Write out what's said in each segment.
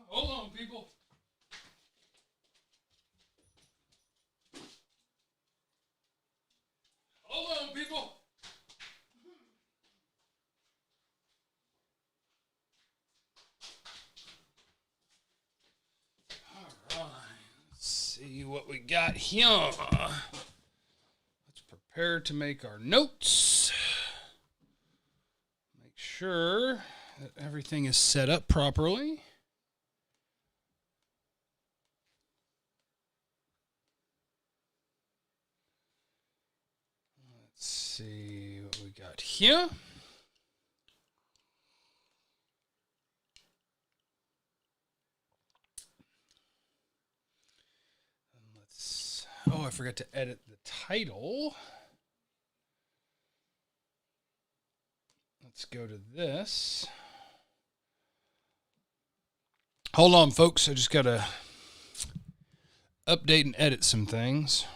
Hold on, people. Hold on, people. All right. Let's see what we got here. Let's prepare to make our notes. Make sure that everything is set up properly. Let's see what we got here. Oh, I forgot to edit the title. Let's go to this. Hold on, folks. I just got to update and edit some things.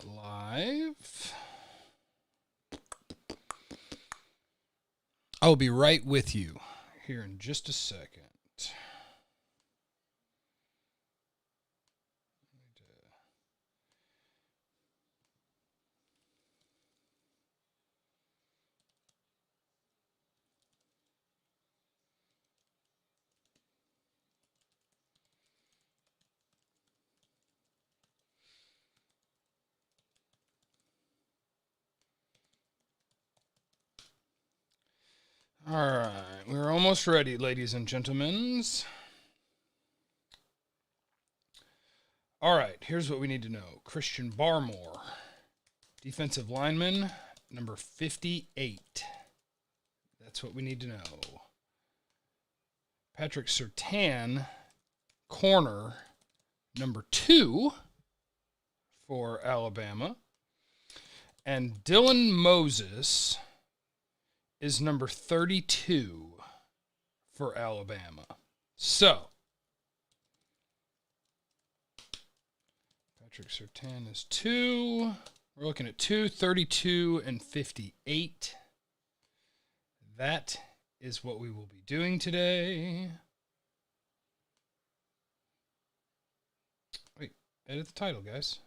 Live. I'll be right with you here in just a second. All right, we're almost ready, ladies and gentlemen. All right, here's what we need to know. Christian Barmore, defensive lineman, number 58. That's what we need to know. Patrick Surtain, corner, number 2 for Alabama. And Dylan Moses is number 32 for Alabama. So, Patrick Surtain is 2. We're looking at 2, 32, and 58. That is what we will be doing today. Wait, edit the title, guys.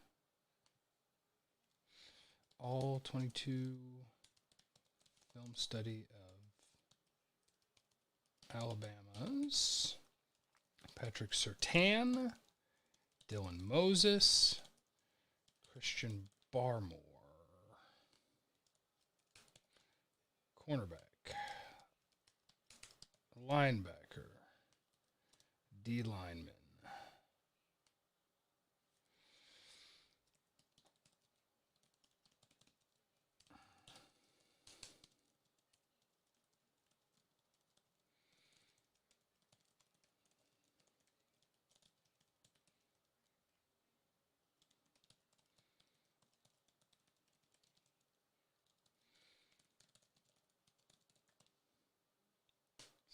All-22 film study of Alabama's Patrick Surtain, Dylan Moses, Christian Barmore, cornerback, linebacker, D lineman.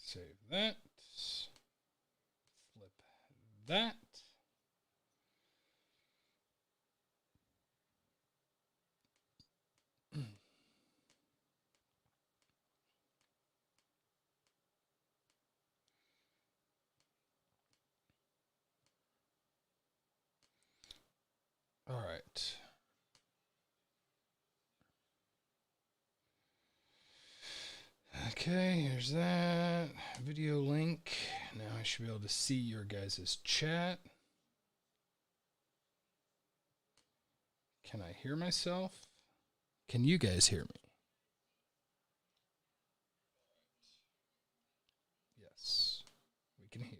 Save that. Flip that. All right. Okay, here's that video link. Now I should be able to see your guys' chat. Can I hear myself? Can you guys hear me? Yes, we can hear.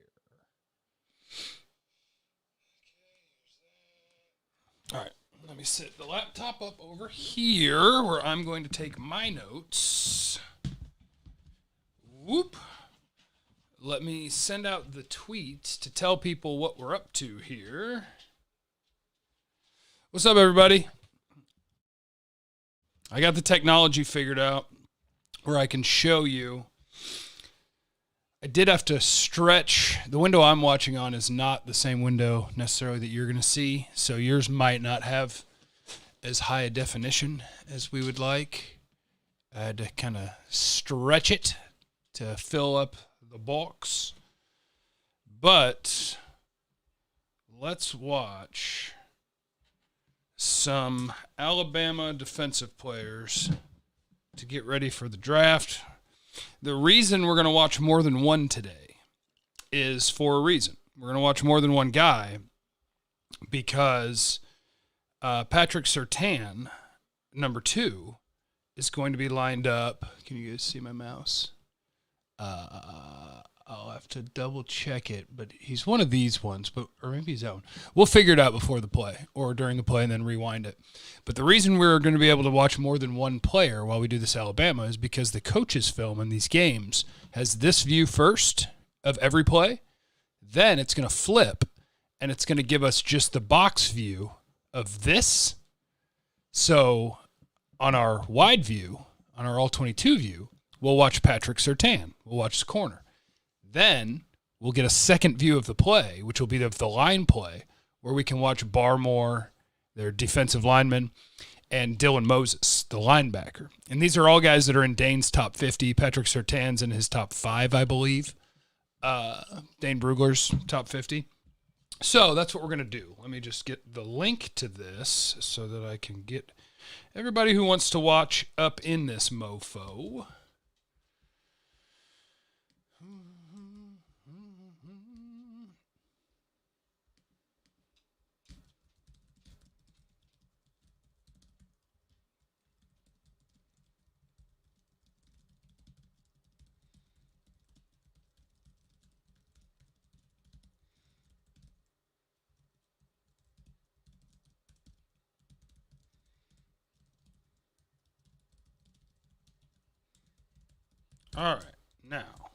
All right, let me set the laptop up over here where I'm going to take my notes. Whoop. Let me send out the tweet to tell people what we're up to here. What's up, everybody? I got the technology figured out where I can show you. I did have to stretch. The window I'm watching on is not the same window necessarily that you're going to see, so yours might not have as high a definition as we would like. I had to kind of stretch it to fill up the box. But let's watch some Alabama defensive players to get ready for the draft. The reason we're going to watch more than one today is for a reason. We're going to watch more than one guy because Patrick Surtain, number 2, is going to be lined up. Can you guys see my mouse? I'll have to double check it, but he's one of these ones, or maybe he's that one. We'll figure it out before the play or during the play and then rewind it. But the reason we're going to be able to watch more than one player while we do this Alabama is because the coaches' film in these games has this view first of every play. Then it's going to flip, and it's going to give us just the box view of this. So on our wide view, on our All-22 view, we'll watch Patrick Surtain. We'll watch his corner. Then we'll get a second view of the play, which will be of the line play, where we can watch Barmore, their defensive lineman, and Dylan Moses, the linebacker. And these are all guys that are in Dane's top 50. Patrick Surtain's in his top 5, I believe. Dane Brugler's top 50. So that's what we're going to do. Let me just get the link to this so that I can get everybody who wants to watch up in this mofo. All right, now.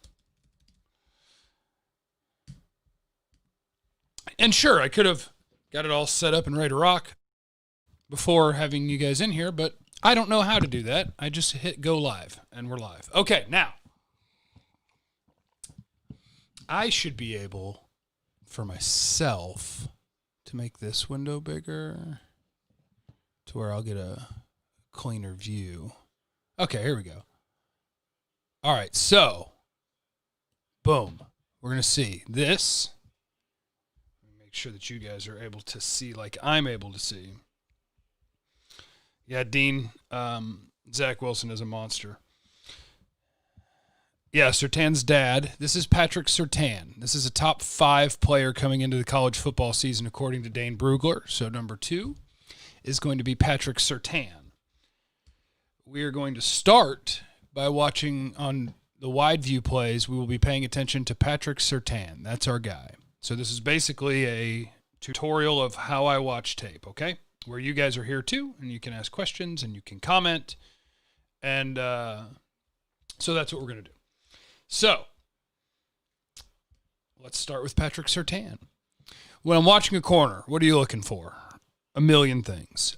And sure, I could have got it all set up and ready to rock before having you guys in here, but I don't know how to do that. I just hit go live, and we're live. Okay, now. I should be able, for myself, to make this window bigger to where I'll get a cleaner view. Okay, here we go. All right, so, boom. We're going to see this. Make sure that you guys are able to see like I'm able to see. Yeah, Dean, Zach Wilson is a monster. Yeah, Surtain's dad. This is Patrick Surtain. This is a top 5 player coming into the college football season according to Dane Brugler. So number 2 is going to be Patrick Surtain. We are going to start by watching on the wide view plays. We will be paying attention to Patrick Surtain. That's our guy. So this is basically a tutorial of how I watch tape, okay? Where you guys are here too, and you can ask questions and you can comment. And so that's what we're going to do. So let's start with Patrick Surtain. When I'm watching a corner, what are you looking for? A million things.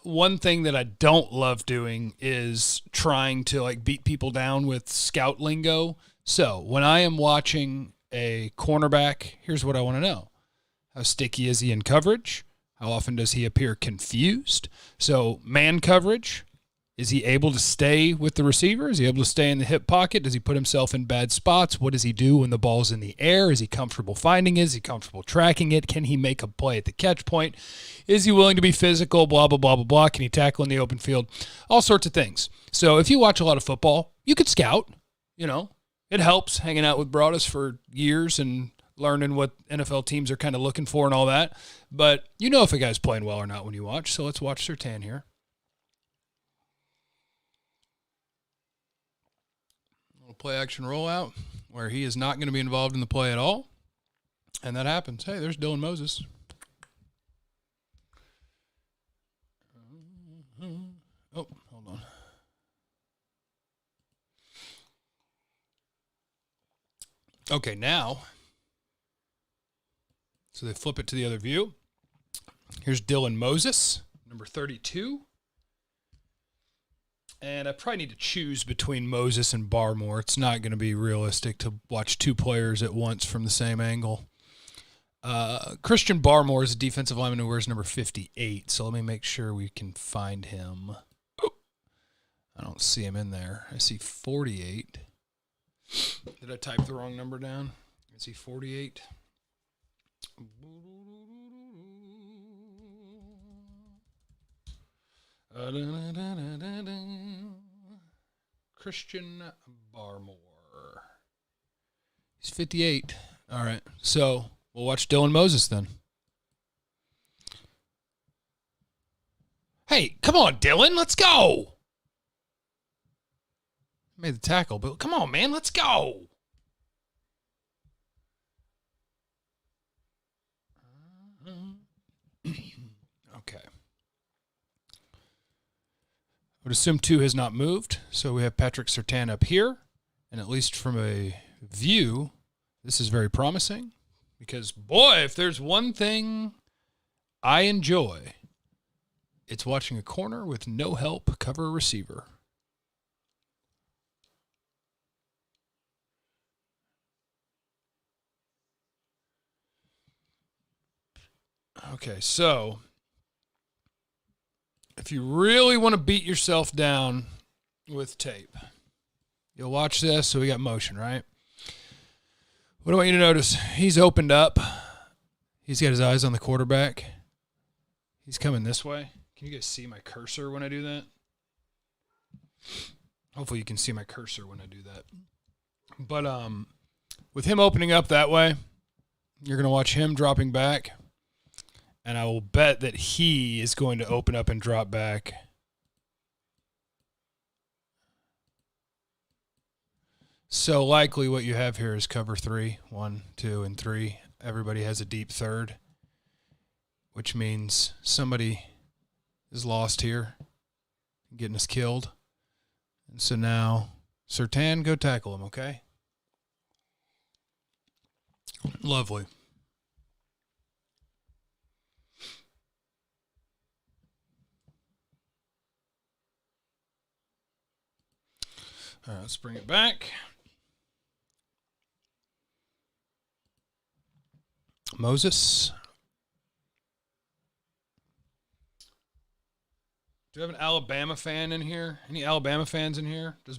One thing that I don't love doing is trying to like beat people down with scout lingo. So when I am watching a cornerback, here's what I want to know. How sticky is he in coverage? How often does he appear confused? So man coverage, is he able to stay with the receiver? Is he able to stay in the hip pocket? Does he put himself in bad spots? What does he do when the ball's in the air? Is he comfortable finding it? Is he comfortable tracking it? Can he make a play at the catch point? Is he willing to be physical? Blah, blah, blah, blah, blah. Can he tackle in the open field? All sorts of things. So if you watch a lot of football, you could scout. You know, it helps hanging out with Broadus for years and learning what NFL teams are kind of looking for and all that. But you know if a guy's playing well or not when you watch. So let's watch Surtain here. Play action rollout where he is not going to be involved in the play at all. And that happens. Hey, there's Dylan Moses. Oh, hold on. Okay, now, so they flip it to the other view. Here's Dylan Moses, number 32. And I probably need to choose between Moses and Barmore. It's not going to be realistic to watch 2 players at once from the same angle. Christian Barmore is a defensive lineman who wears number 58. So let me make sure we can find him. Oh, I don't see him in there. I see 48. Did I type the wrong number down? I see 48. Christian Barmore. He's 58. All right. So we'll watch Dylan Moses then. Hey, come on, Dylan. Let's go. Made the tackle, but come on, man. Let's go. Okay. I would assume 2 has not moved, so we have Patrick Surtain up here, and at least from a view, this is very promising because, boy, if there's one thing I enjoy, it's watching a corner with no help cover a receiver. Okay, so if you really want to beat yourself down with tape, you'll watch this. So we got motion, right? What do I want you to notice? He's opened up. He's got his eyes on the quarterback. He's coming this way. Can you guys see my cursor when I do that? Hopefully you can see my cursor when I do that. But with him opening up that way, you're going to watch him dropping back. And I will bet that he is going to open up and drop back. So likely what you have here is cover 3. 1, 2, and 3. Everybody has a deep third, which means somebody is lost here, getting us killed. And so now, Surtain, go tackle him, okay? Lovely. All right, let's bring it back. Moses. Do we have an Alabama fan in here? Any Alabama fans in here? Does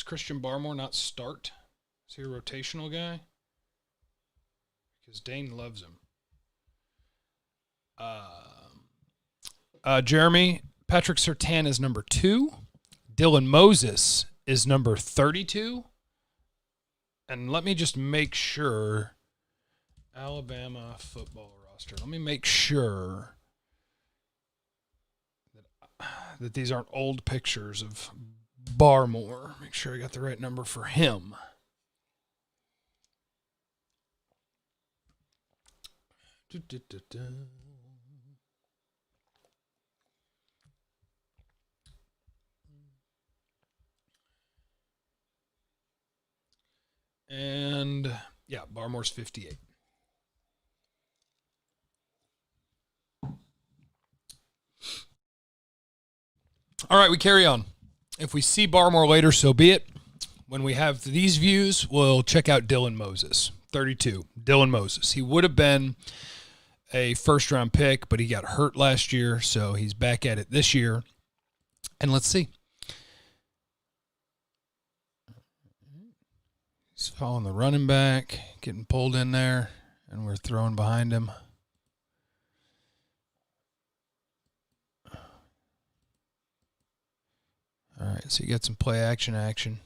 Christian Barmore not start? Is he a rotational guy? Because Dane loves him. Jeremy, Patrick Surtain is number 2. Dylan Moses is number 32. And let me just make sure. Alabama football roster. Let me make sure that these aren't old pictures of Barmore. Make sure I got the right number for him. And yeah, Barmore's 58. All right, we carry on. If we see Barmore later, so be it. When we have these views, we'll check out Dylan Moses, 32. Dylan Moses. He would have been a first-round pick, but he got hurt last year, so he's back at it this year. And let's see. He's following the running back, getting pulled in there, and we're throwing behind him. All right, so you got some play action. And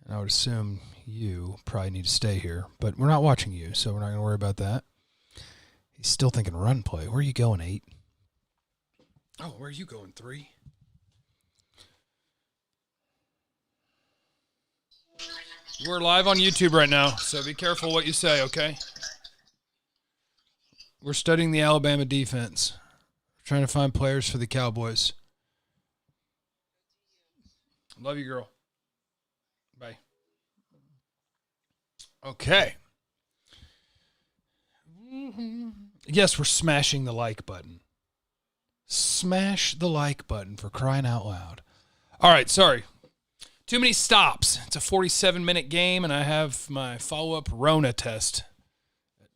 I would assume you probably need to stay here, but we're not watching you, so we're not going to worry about that. He's still thinking run play. Where are you going, 8? Oh, where are you going, 3? We're live on YouTube right now, so be careful what you say, okay? We're studying the Alabama defense. We're trying to find players for the Cowboys. Love you, girl. Bye. Okay. Yes, we're smashing the like button. Smash the like button for crying out loud. All right, sorry. Too many stops. It's a 47-minute game, and I have my follow-up Rona test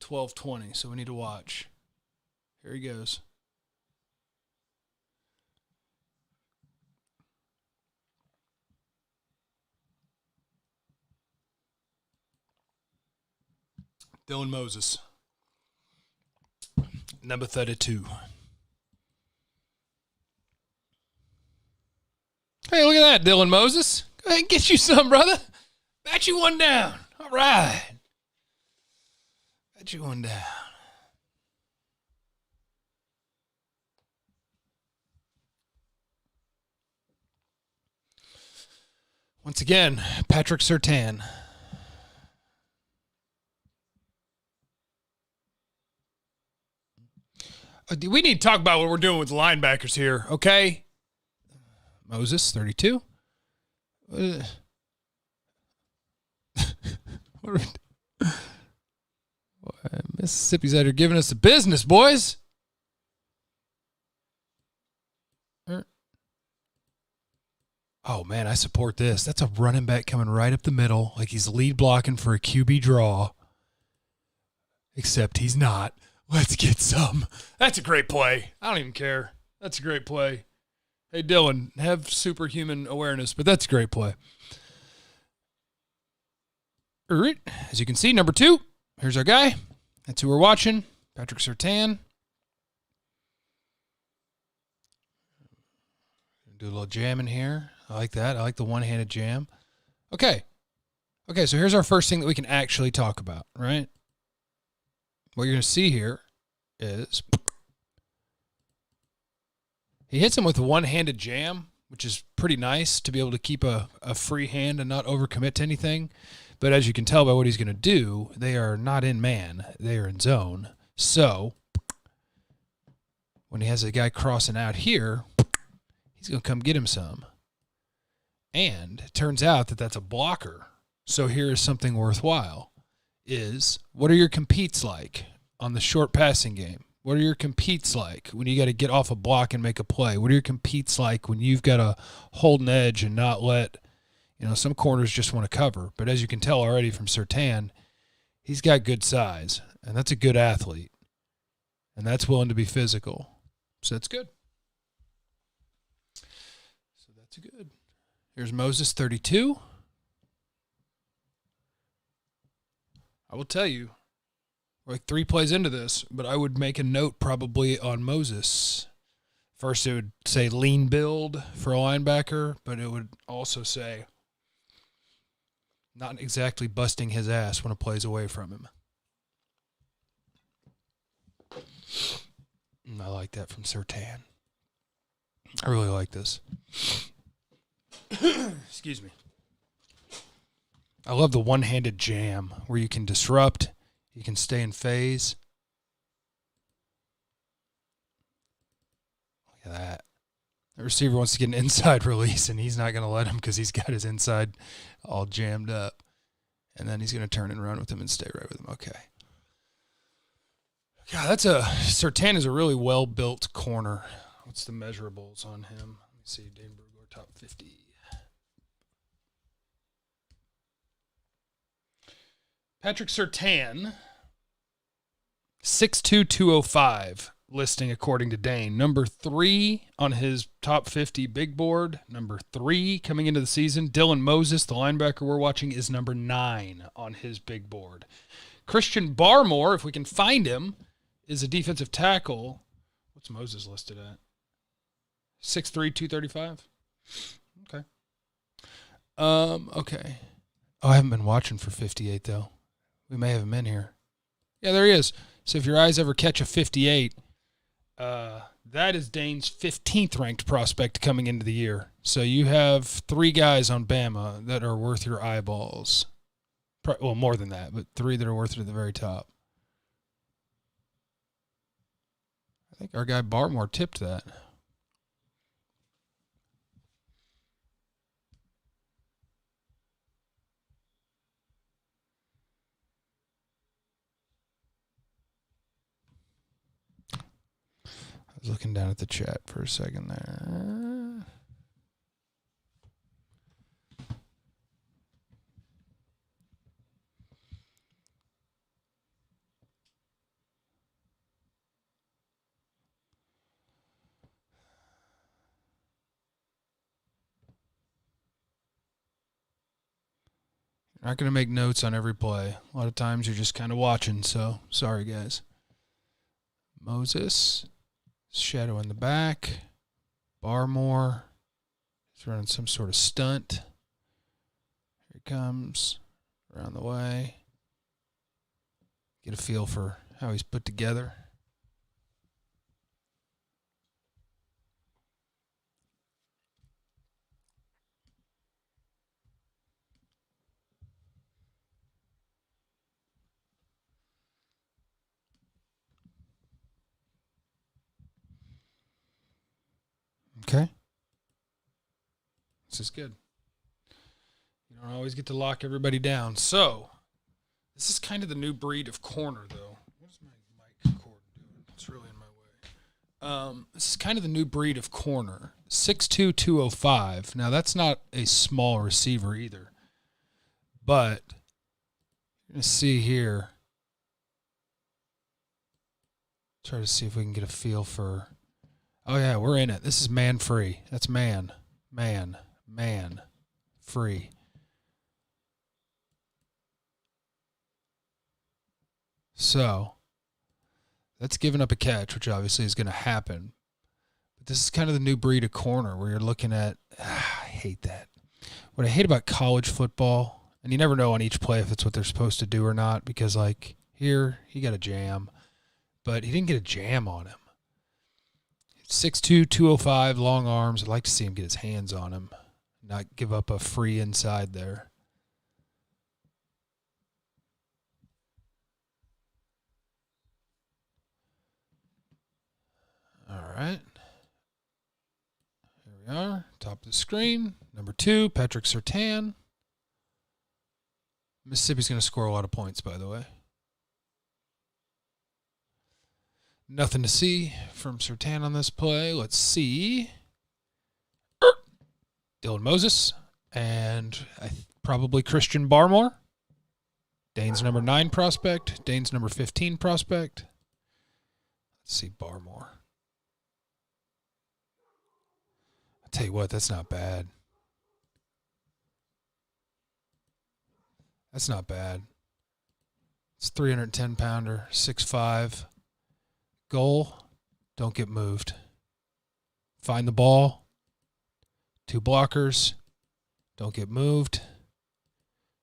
12:20, so we need to watch. Here he goes. Dylan Moses. Number 32. Hey, look at that, Dylan Moses. Go ahead and get you some, brother. Bat you one down. All right. Bat you one down. Once again, Patrick Surtain. We need to talk about what we're doing with the linebackers here, okay? Moses, 32. Mississippi's out here giving us the business, boys. Oh, man, I support this. That's a running back coming right up the middle, like he's lead blocking for a QB draw. Except he's not. Let's get some. That's a great play. I don't even care. That's a great play. Hey, Dylan, have superhuman awareness, but that's a great play. All right. As you can see, number 2, here's our guy. That's who we're watching, Patrick Surtain. Do a little jamming here. I like that. I like the one-handed jam. Okay, so here's our first thing that we can actually talk about, right? What you're going to see here is he hits him with a one-handed jam, which is pretty nice to be able to keep a free hand and not overcommit to anything. But as you can tell by what he's going to do, they are not in man. They are in zone. So when he has a guy crossing out here, he's going to come get him some. And it turns out that that's a blocker. So here is something worthwhile. Is what are your competes like on the short passing game? What are your competes like when you got to get off a block and make a play? What are your competes like when you've got to hold an edge and not let, some corners just want to cover. But as you can tell already from Surtain, he's got good size, and that's a good athlete. And that's willing to be physical. So that's good. Here's Moses, 32. I will tell you, we're like 3 plays into this, but I would make a note probably on Moses. First, it would say lean build for a linebacker, but it would also say not exactly busting his ass when a play's away from him. And I like that from Surtain. I really like this. Excuse me. I love the one-handed jam where you can disrupt, you can stay in phase. Look at that. The receiver wants to get an inside release, and he's not going to let him because he's got his inside all jammed up. And then he's going to turn and run with him and stay right with him. Okay. God, Surtain is a really well-built corner. What's the measurables on him? Let me see. Dane Brugler, top 50. Patrick Surtain, 6'2", 205, listing according to Dane. Number 3 on his top 50 big board. Number 3 coming into the season. Dylan Moses, the linebacker we're watching, is number 9 on his big board. Christian Barmore, if we can find him, is a defensive tackle. What's Moses listed at? 6'3", 235? Okay. Okay. Oh, I haven't been watching for 58, though. We may have him in here. Yeah, there he is. So if your eyes ever catch a 58, that is Dane's 15th ranked prospect coming into the year. So you have 3 guys on Bama that are worth your eyeballs. Well, more than that, but 3 that are worth it at the very top. I think our guy Barmore tipped that. I was looking down at the chat for a second there. Not going to make notes on every play. A lot of times you're just kind of watching, so sorry, guys. Moses. Shadow in the back. Barmore. He's running some sort of stunt. Here he comes. Around the way. Get a feel for how he's put together. Okay. This is good. You don't always get to lock everybody down. So, this is kind of the new breed of corner, though. What is my mic cord doing? It's really in my way. This is kind of the new breed of corner. 6'2", 205. Now, that's not a small receiver either. But, you're going to see here. Try to see if we can get a feel for... Oh, yeah, we're in it. This is man free. That's man, free. So, that's giving up a catch, which obviously is going to happen. But this is kind of the new breed of corner where you're looking at, I hate that. What I hate about college football, and you never know on each play if it's what they're supposed to do or not, because, like, here, he got a jam. But he didn't get a jam on him. 6'2", 205, long arms. I'd like to see him get his hands on him, not give up a free inside there. All right. Here we are, top of the screen. Number 2, Patrick Surtain. Mississippi's going to score a lot of points, by the way. Nothing to see from Surtain on this play. Let's see. Dylan Moses and probably Christian Barmore. Dane's number 9 prospect. Dane's number 15 prospect. Let's see Barmore. I'll tell you what, that's not bad. That's not bad. It's 310-pounder, 6'5". Goal, don't get moved. Find the ball. 2 blockers. Don't get moved.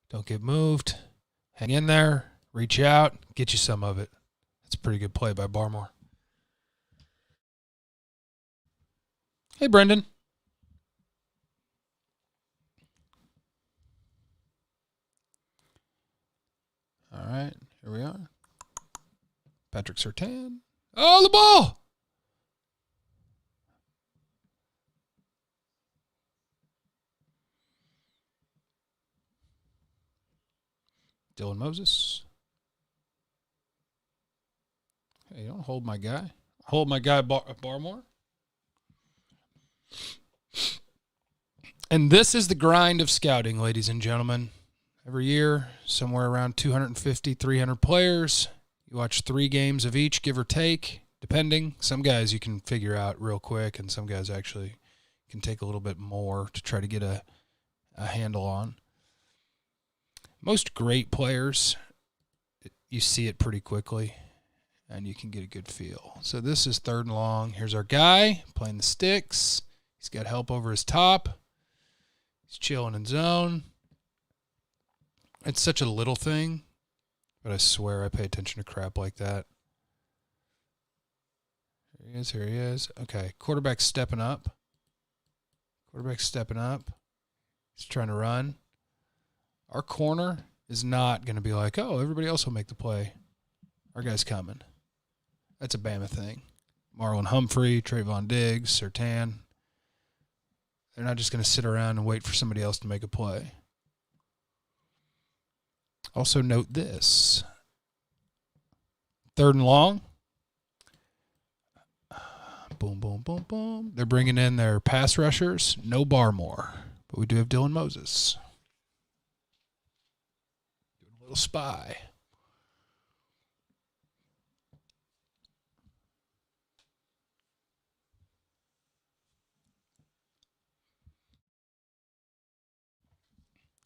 Don't get moved. Hang in there. Reach out. Get you some of it. That's a pretty good play by Barmore. Hey, Brendan. All right, here we are. Patrick Surtain. Oh, the ball! Dylan Moses. Hey, don't hold my guy. Hold my guy, Barmore. And this is the grind of scouting, ladies and gentlemen. Every year, somewhere around 250, 300 players. You watch 3 games of each, give or take, depending. Some guys you can figure out real quick, and some guys actually can take a little bit more to try to get a handle on. Most great players, you see it pretty quickly, and you can get a good feel. So this is 3rd and long. Here's our guy playing the sticks. He's got help over his top. He's chilling in zone. It's such a little thing. But I swear I pay attention to crap like that. Here he is, here he is. Okay, quarterback stepping up. Quarterback stepping up. He's trying to run. Our corner is not going to be like, oh, everybody else will make the play. Our guy's coming. That's a Bama thing. Marlon Humphrey, Trayvon Diggs, Surtain. They're not just going to sit around and wait for somebody else to make a play. Also note this. 3rd and long. Boom, boom, boom, boom. They're bringing in their pass rushers. No Barmore. But we do have Dylan Moses. Doing a little spy.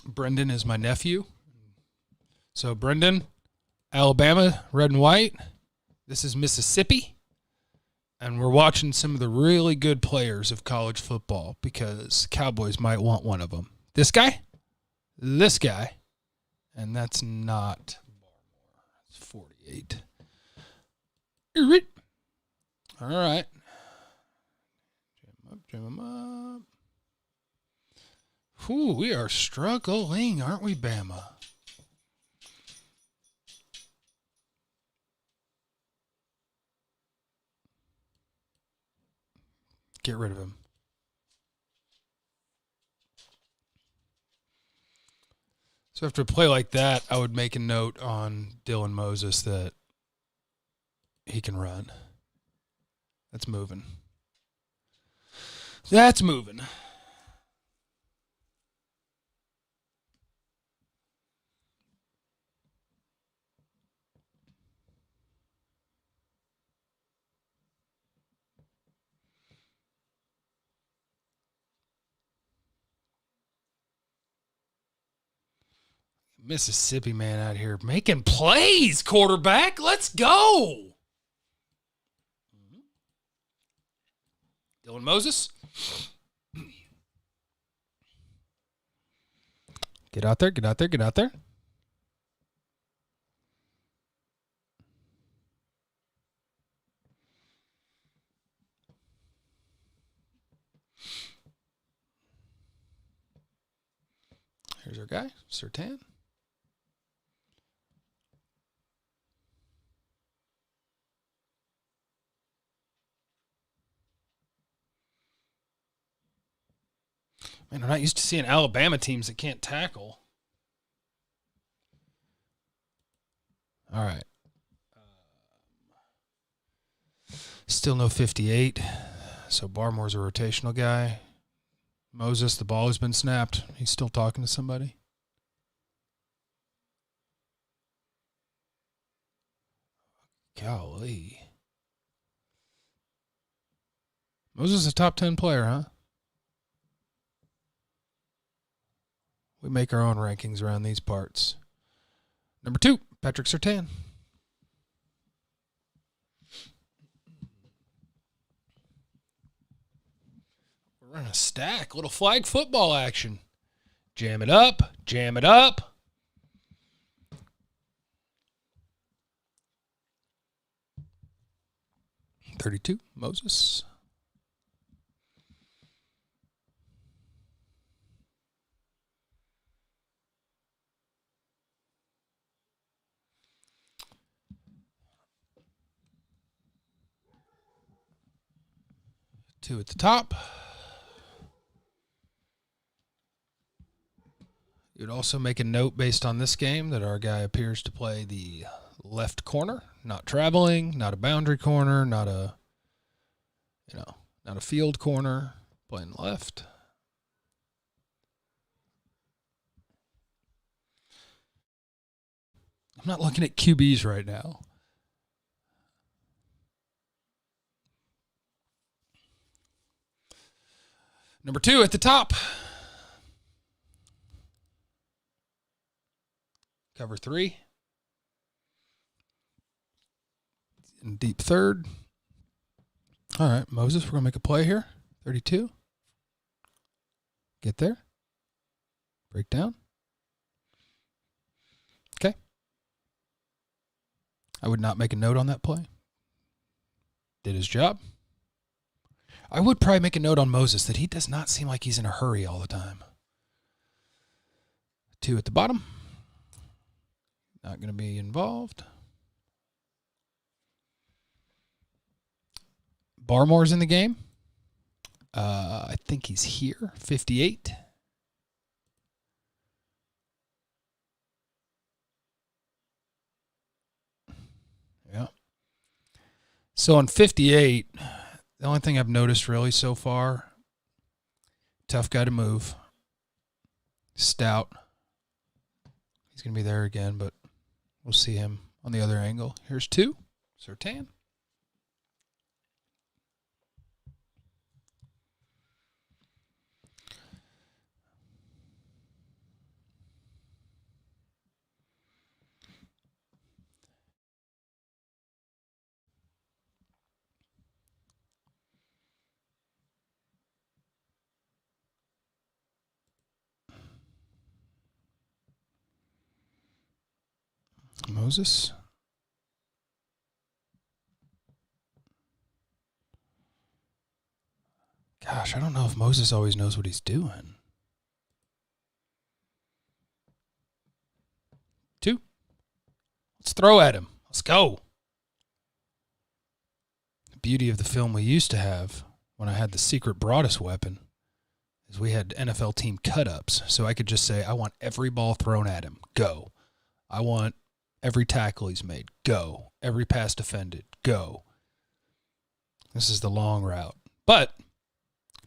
Brendan is my nephew. So, Brendan, Alabama, red and white. This is Mississippi. And we're watching some of the really good players of college football because Cowboys might want one of them. This guy, and that's not Barmore. It's 48. All right. Jam him up. Whew, we are struggling, aren't we, Bama? Get rid of him. So after a play like that, I would make a note on Dylan Moses that he can run. That's moving. That's moving. Mississippi man out here making plays, quarterback. Let's go. Dylan Moses. Get out there, get out there, get out there. Here's our guy, Surtain. Man, I'm not used to seeing Alabama teams that can't tackle. All right. Still no 58. So Barmore's a rotational guy. Moses, the ball has been snapped. He's still talking to somebody. Golly. Moses is a top 10 player, huh? We make our own rankings around these parts. Number 2, Patrick Surtain. We're running a stack. Little flag football action. Jam it up. Jam it up. .32, Moses. Two at the top. You'd also make a note based on this game that our guy appears to play the left corner, not traveling, not a boundary corner, not a field corner, playing left. I'm not looking at QBs right now. Number 2 at the top. Cover 3. In deep third. All right, Moses, we're going to make a play here. 32. Get there. Break down. Okay. I would not make a note on that play. Did his job. I would probably make a note on Moses that he does not seem like he's in a hurry all the time. 2 at the bottom. Not going to be involved. Barmore's in the game. I think he's here. 58. Yeah. So on 58, the only thing I've noticed really so far, tough guy to move. Stout. He's going to be there again, but we'll see him on the other angle. Here's 2. Surtain. Moses. Gosh, I don't know if Moses always knows what he's doing. 2. Let's throw at him. Let's go. The beauty of the film we used to have when I had the secret broadest weapon is we had NFL team cut-ups. So I could just say, I want every ball thrown at him. Go. I want every tackle he's made. Go. Every pass defended. Go. This is the long route. But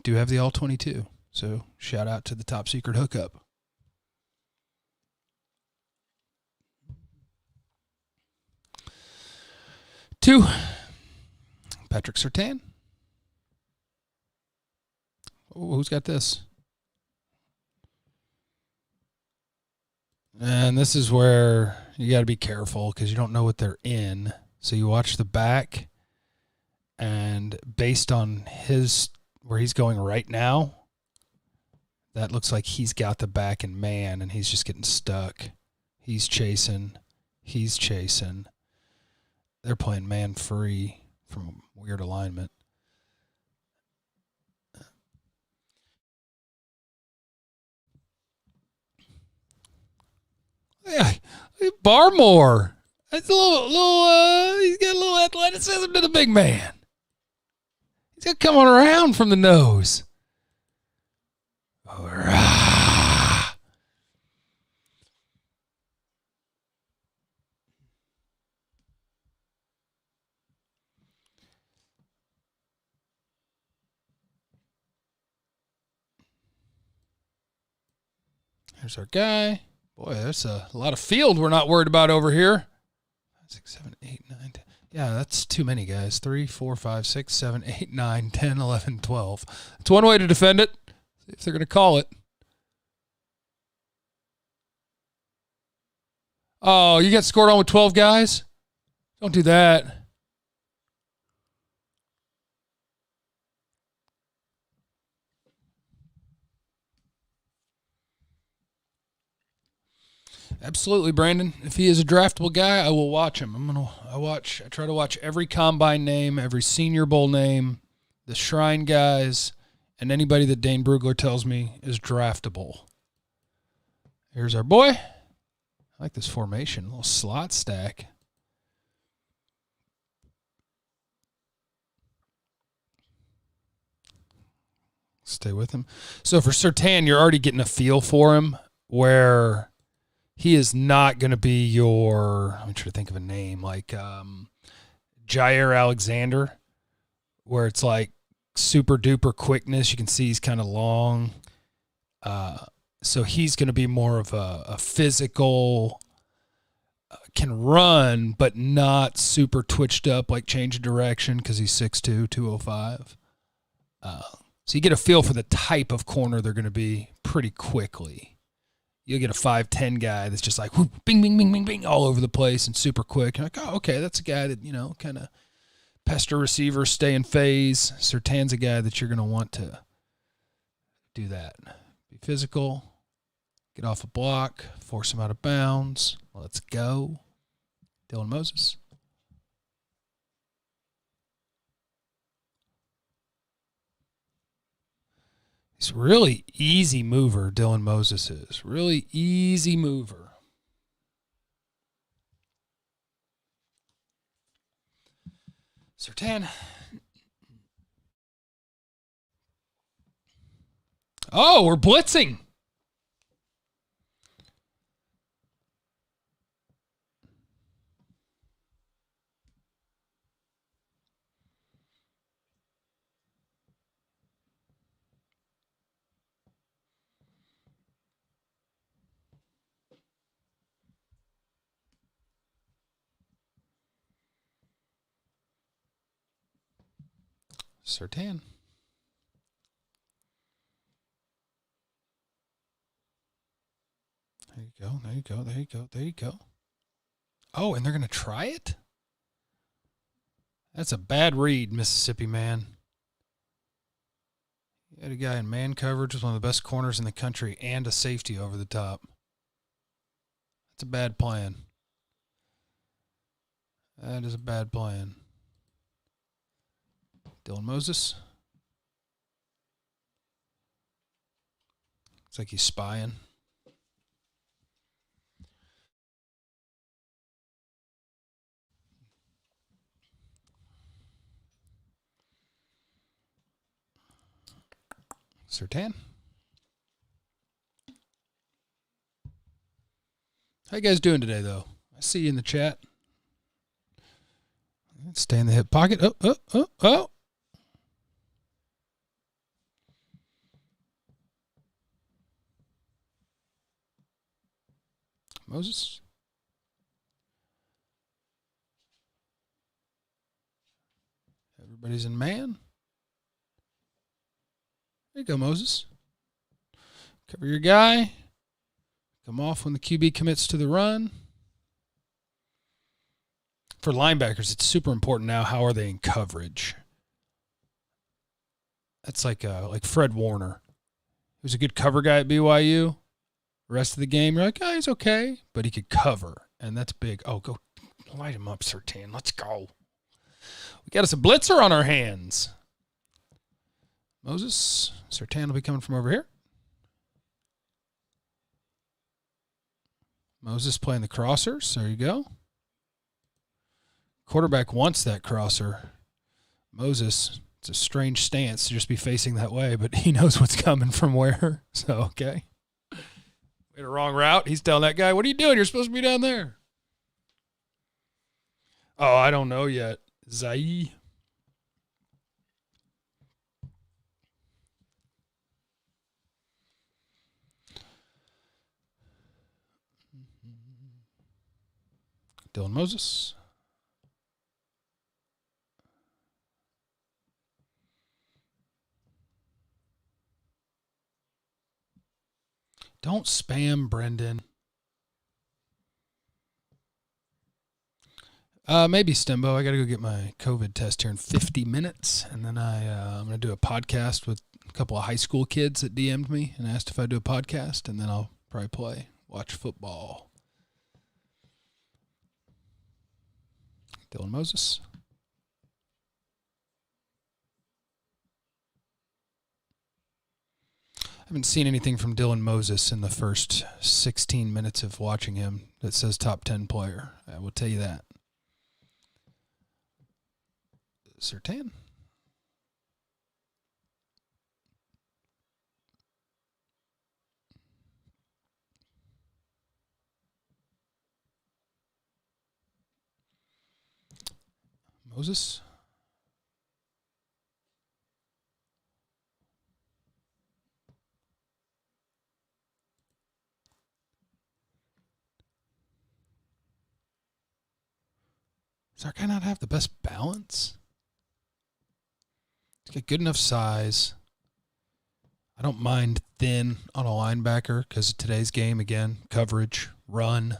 do have the All-22. So shout out to the top secret hookup. 2. Patrick Surtain. Oh, who's got this? And this is where you got to be careful because you don't know what they're in. So you watch the back, and based on where he's going right now, that looks like he's got the back in man, and he's just getting stuck. He's chasing. He's chasing. They're playing man free from weird alignment. Yeah, Barmore. That's a little. He's got a little athleticism to the big man. He's got coming around from the nose. Here's our guy. Boy, there's a lot of field we're not worried about over here. 6, 7, 8, 9, 10. Yeah, that's too many guys. 3, 4, 5, 6, 7, 8, 9, 10, 11, 12. It's one way to defend it. See if they're going to call it. Oh, you got scored on with 12 guys? Don't do that. Absolutely, Brandon. If he is a draftable guy, I will watch him. I try to watch every combine name, every Senior Bowl name, the Shrine guys, and anybody that Dane Brugler tells me is draftable. Here's our boy. I like this formation, a little slot stack. Stay with him. So for Surtain, you're already getting a feel for him where he is not going to be your, I'm trying to think of a name, like Jair Alexander, where it's like super duper quickness. You can see he's kind of long. So he's going to be more of a physical, can run, but not super twitched up, like change of direction because he's 6'2", 205. So you get a feel for the type of corner they're going to be pretty quickly. You'll get a 5'10" guy that's just like whoop, bing, bing, bing, bing, bing, all over the place and super quick. You're like, oh, okay, that's a guy that, kind of pester receivers, stay in phase. Surtain's a guy that you're going to want to do that. Be physical, get off a block, force him out of bounds. Let's go. Dylan Moses. He's really easy mover, Dylan Moses is. Really easy mover. Surtain. Oh, we're blitzing. Surtain. There you go. There you go. There you go. There you go. Oh, and they're going to try it? That's a bad read, Mississippi man. You had a guy in man coverage with one of the best corners in the country and a safety over the top. That's a bad plan. That is a bad plan. Dylan Moses. It's like he's spying. Surtain. How you guys doing today, though? I see you in the chat. Stay in the hip pocket. Oh. Moses. Everybody's in man. There you go, Moses. Cover your guy. Come off when the QB commits to the run. For linebackers, it's super important now. How are they in coverage? That's like Fred Warner. He was a good cover guy at BYU. The rest of the game, you're like, oh, he's okay, but he could cover, and that's big. Oh, go light him up, Surtain. Let's go. We got us a blitzer on our hands. Moses. Surtain will be coming from over here. Moses playing the crossers. There you go. Quarterback wants that crosser. Moses, it's a strange stance to just be facing that way, but he knows what's coming from where. So, okay. We had a wrong route. He's telling that guy, what are you doing? You're supposed to be down there. Oh, I don't know yet. Zai. Dylan Moses. Don't spam, Brendan. Maybe Stembo. I got to go get my COVID test here in 50 minutes. And then I'm going to do a podcast with a couple of high school kids that DM'd me and asked if I'd do a podcast. And then I'll probably watch football. Dylan Moses. I haven't seen anything from Dylan Moses in the first 16 minutes of watching him that says top 10 player. I will tell you that. Surtain. Moses. Does our guy not have the best balance? He's got good enough size. I don't mind thin on a linebacker because of today's game, again, coverage, run.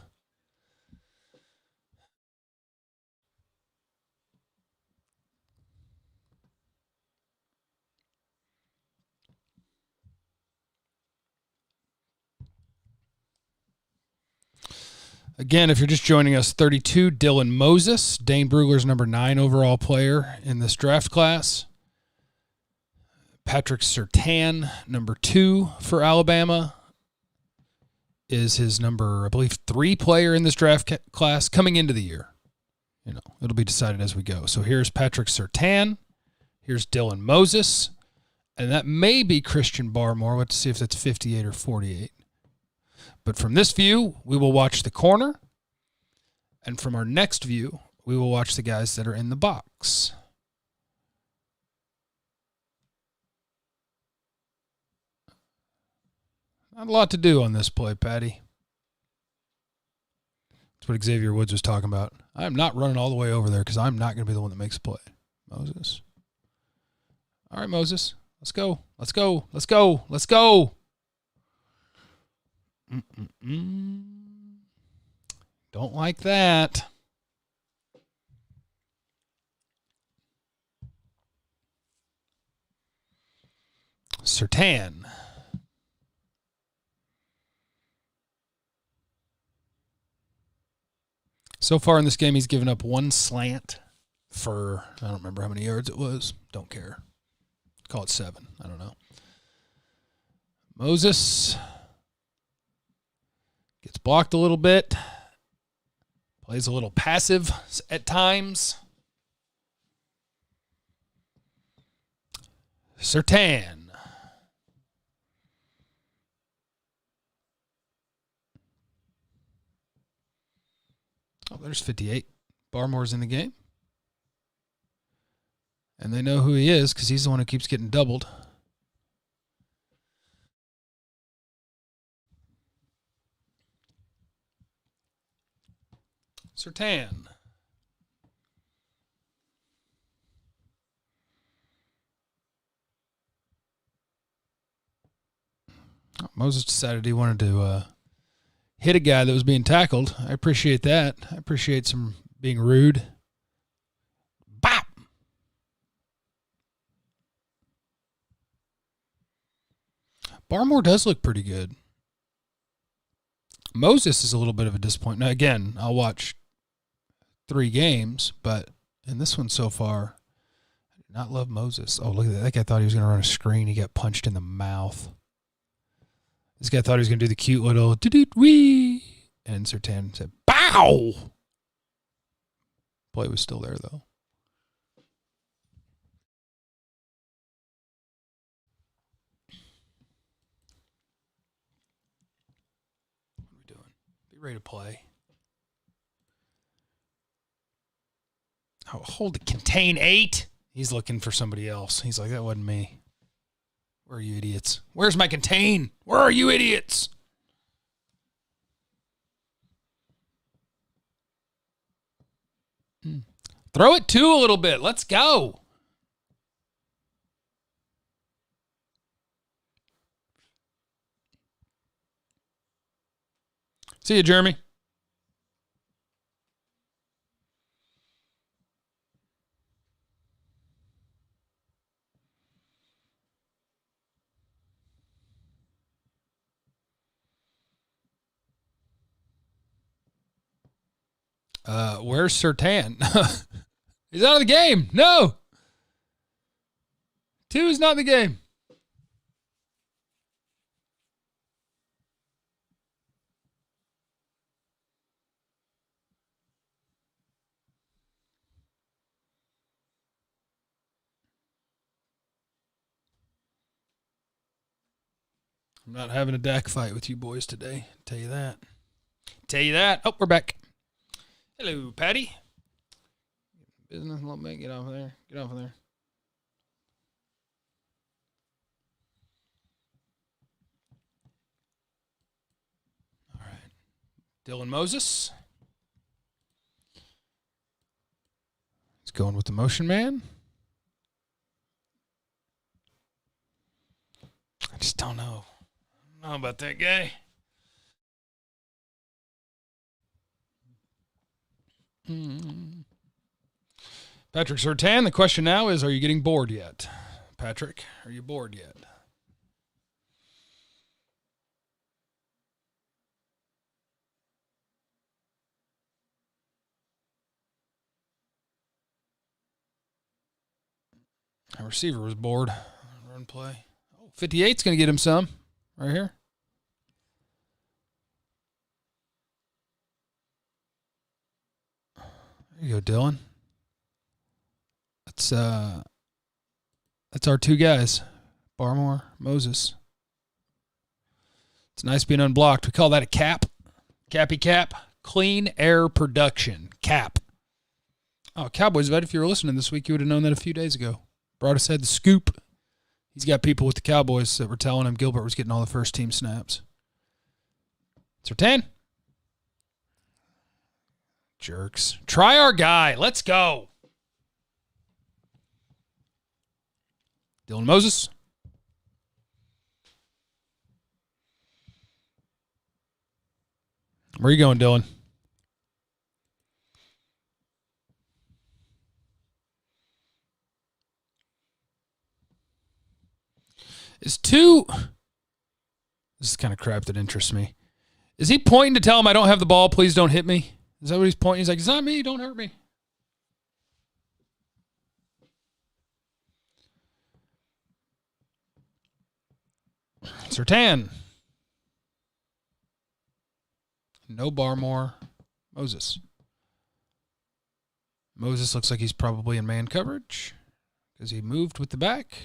Again, if you're just joining us, 32, Dylan Moses. Dane Brugler's number 9 overall player in this draft class. Patrick Surtain, number 2 for Alabama, is his number, I believe, 3 player in this draft class coming into the year. You know, it'll be decided as we go. So here's Patrick Surtain. Here's Dylan Moses. And that may be Christian Barmore. Let's see if that's 58 or 48. But from this view, we will watch the corner. And from our next view, we will watch the guys that are in the box. Not a lot to do on this play, Patty. That's what Xavier Woods was talking about. I'm not running all the way over there because I'm not going to be the one that makes a play. Moses. All right, Moses. Let's go. Let's go. Let's go. Let's go. Don't like that. Surtain. So far in this game, he's given up one slant for, I don't remember how many yards it was. Don't care. Call it 7. I don't know. Moses gets blocked a little bit. Plays a little passive at times. Surtain. Oh, there's 58. Barmore's in the game. And they know who he is because he's the one who keeps getting doubled. Surtain. Moses decided he wanted to hit a guy that was being tackled. I appreciate that. I appreciate some being rude. Bop! Barmore does look pretty good. Moses is a little bit of a disappointment. Now, again, I'll watch 3 games, but in this one so far, I did not love Moses. Oh, look at that. That guy thought he was going to run a screen. He got punched in the mouth. This guy thought he was going to do the cute little do-do-wee. And Surtain said, "Bow!" Play was still there, though. What are we doing? Be ready to play. Oh, hold it. Contain 8. He's looking for somebody else. He's like, that wasn't me. Where are you idiots? Where's my contain? Where are you idiots? Throw it 2 a little bit. Let's go. See you, Jeremy. Where's Surtain? He's out of the game. No. 2 is not in the game. I'm not having a Dak fight with you boys today. Tell you that. Tell you that. Oh, we're back. Hello, Patty. Business a little bit. Get off of there. Get off of there. All right. Dylan Moses. He's going with the motion man. I just don't know. I don't know about that guy. Patrick Surtain, the question now is, are you getting bored yet? Patrick, are you bored yet? Our receiver was bored. Run play. Oh, 58's going to get him some right here. There you go, Dylan. That's our 2 guys, Barmore, Moses. It's nice being unblocked. We call that a cap. Cappy cap. Clean air production. Cap. Oh, Cowboys vet, if you were listening this week, you would have known that a few days ago. Broadus had the scoop. He's got people with the Cowboys that were telling him Gilbert was getting all the first team snaps. Surtain. Jerks. Try our guy. Let's go. Dylan Moses. Where are you going, Dylan? Is 2... This is kind of crap that interests me. Is he pointing to tell him I don't have the ball, please don't hit me? Is that what he's pointing? He's like, it's not me. Don't hurt me. Surtain. No Barmore. Moses. Moses looks like he's probably in man coverage because he moved with the back.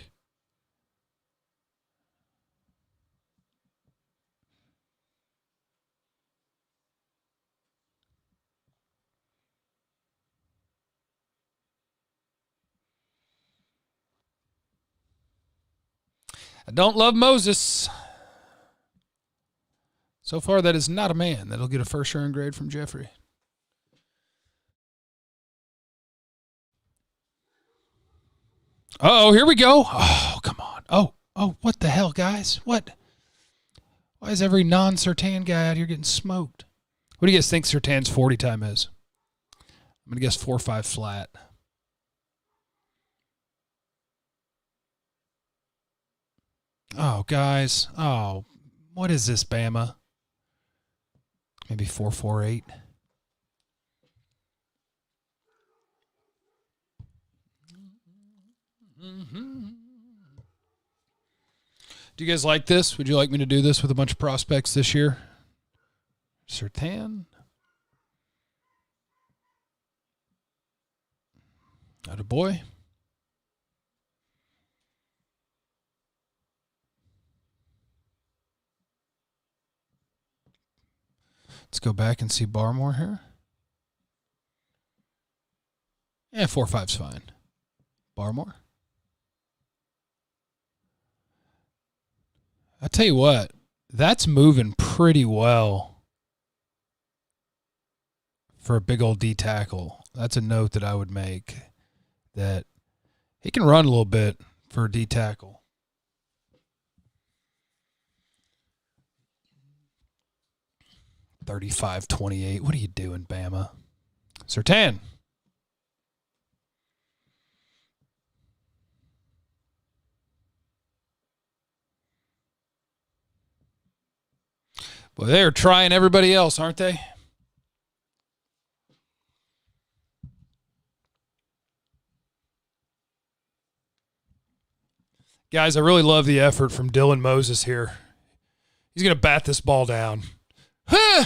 I don't love Moses. So far, that is not a man. That'll get a first-round grade from Jeffrey. Uh-oh, here we go. Oh, come on. Oh, what the hell, guys? What? Why is every non-Surtain guy out here getting smoked? What do you guys think Surtain's 40 time is? I'm going to guess 4.5 flat. Oh, guys. Oh, what is this, Bama? Maybe 4.48. Do you guys like this? Would you like me to do this with a bunch of prospects this year? Surtain. Attaboy. Let's go back and see Barmore here. Yeah, 4.5's fine. Barmore. I tell you what, that's moving pretty well for a big old D tackle. That's a note that I would make, that he can run a little bit for a D tackle. $35.28. What are you doing, Bama? Surtain. Well, they're trying everybody else, aren't they? Guys, I really love the effort from Dylan Moses here. He's going to bat this ball down. Huh!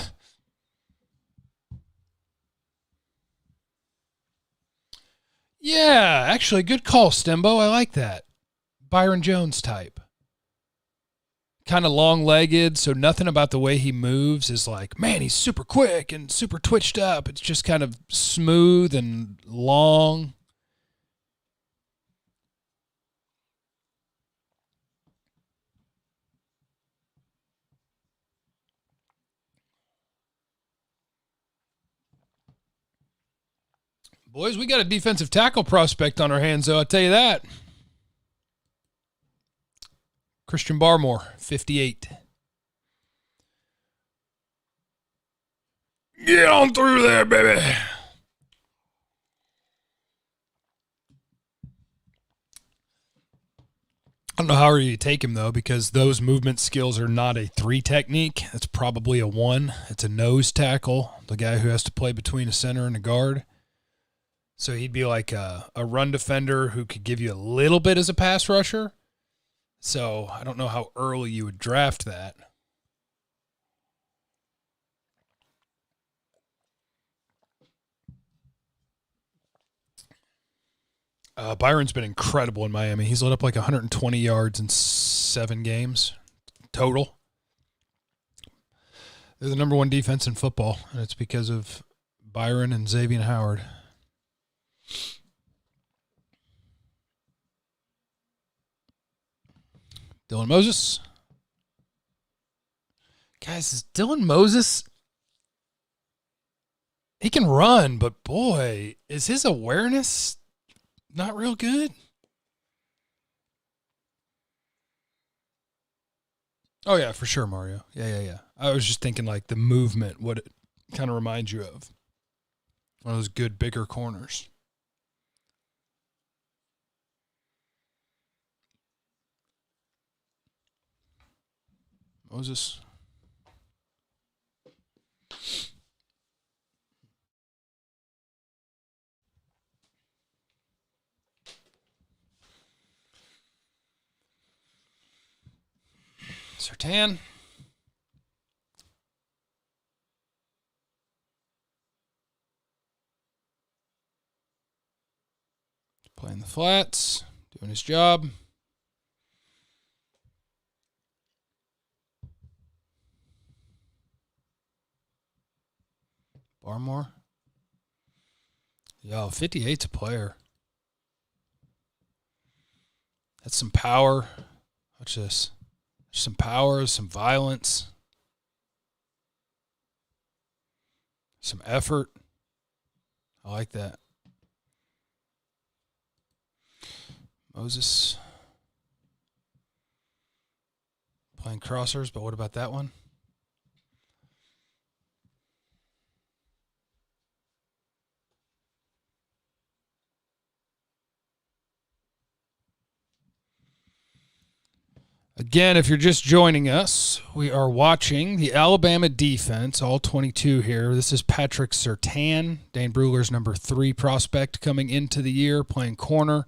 Yeah, actually, good call, Stembo. I like that. Byron Jones type. Kind of long-legged, so nothing about the way he moves is like, man, he's super quick and super twitched up. It's just kind of smooth and long. Boys, we got a defensive tackle prospect on our hands, though, I'll tell you that. Christian Barmore, 58. Get on through there, baby. I don't know how you take him, though, because those movement skills are not a 3 technique. It's probably a 1. It's a nose tackle, the guy who has to play between a center and a guard. So he'd be like a run defender who could give you a little bit as a pass rusher. So I don't know how early you would draft that. Byron's been incredible in Miami. He's lit up like 120 yards in 7 games total. They're the number 1 defense in football, and it's because of Byron and Xavier Howard. Dylan Moses. Guys, is Dylan Moses, he can run, but boy, is his awareness not real good? Oh, yeah, for sure, Mario. Yeah. I was just thinking like the movement, what it kind of reminds you of. One of those good, bigger corners. Moses. Surtain. Playing the flats, doing his job. Barmore. Yo, 58's a player. That's some power. Watch this. There's some power, some violence, some effort. I like that. Moses playing crossers, but what about that one? Again, if you're just joining us, we are watching the Alabama defense, all 22 here. This is Patrick Surtain, Dane Brugler's number 3 prospect coming into the year, playing corner.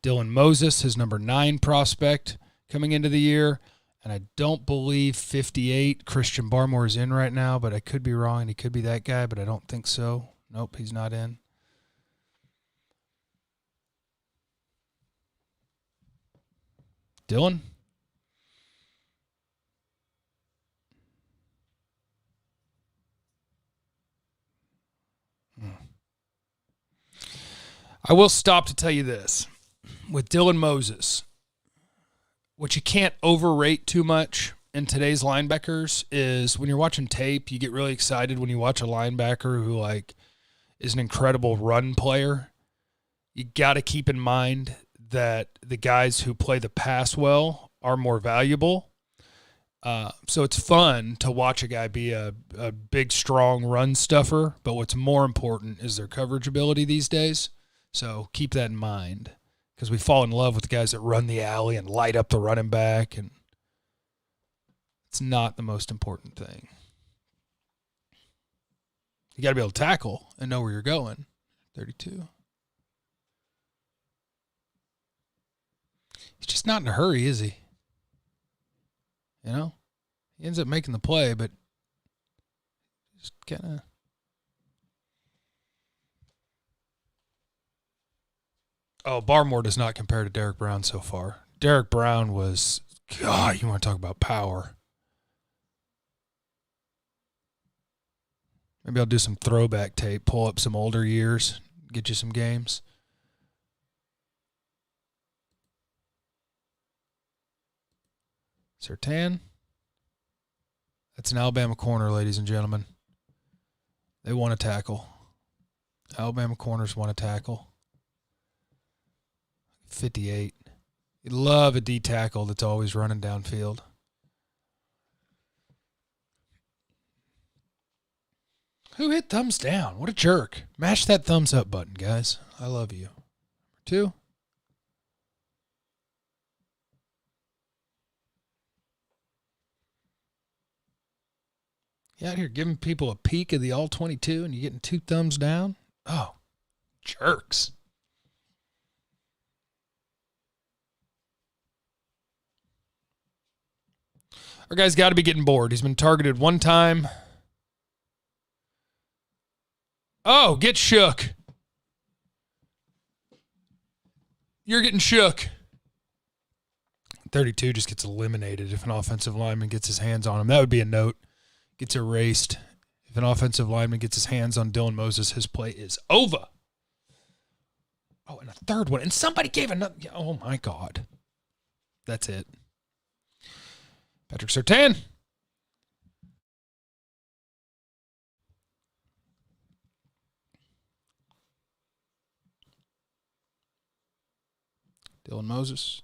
Dylan Moses, his number 9 prospect coming into the year. And I don't believe 58, Christian Barmore, is in right now, but I could be wrong, and he could be that guy, but I don't think so. Nope, he's not in. Dylan? I will stop to tell you this. With Dylan Moses, what you can't overrate too much in today's linebackers is when you're watching tape, you get really excited when you watch a linebacker who is an incredible run player. You got to keep in mind that the guys who play the pass well are more valuable. So it's fun to watch a guy be a big, strong run stuffer, but what's more important is their coverage ability these days. So keep that in mind, because we fall in love with the guys that run the alley and light up the running back, and it's not the most important thing. You got to be able to tackle and know where you're going. 32. He's just not in a hurry, is he? You know? He ends up making the play, but just kind of... Oh, Barmore does not compare to Derek Brown so far. Derek Brown was, God, you want to talk about power. Maybe I'll do some throwback tape, pull up some older years, get you some games. Surtain. That's an Alabama corner, ladies and gentlemen. They want to tackle. Alabama corners want to tackle. 58. You love a D tackle that's always running downfield. Who hit thumbs down? What a jerk. Mash that thumbs up button, guys. I love you. 2. You out here giving people a peek of the All-22 and you're getting 2 thumbs down? Oh, jerks. Our guy's got to be getting bored. He's been targeted 1 time. Oh, get shook. You're getting shook. 32 just gets eliminated if an offensive lineman gets his hands on him. That would be a note. Gets erased. If an offensive lineman gets his hands on Dylan Moses, his play is over. Oh, and a third one. And somebody gave another. Oh, my God. That's it. Patrick Surtain. Dylan Moses.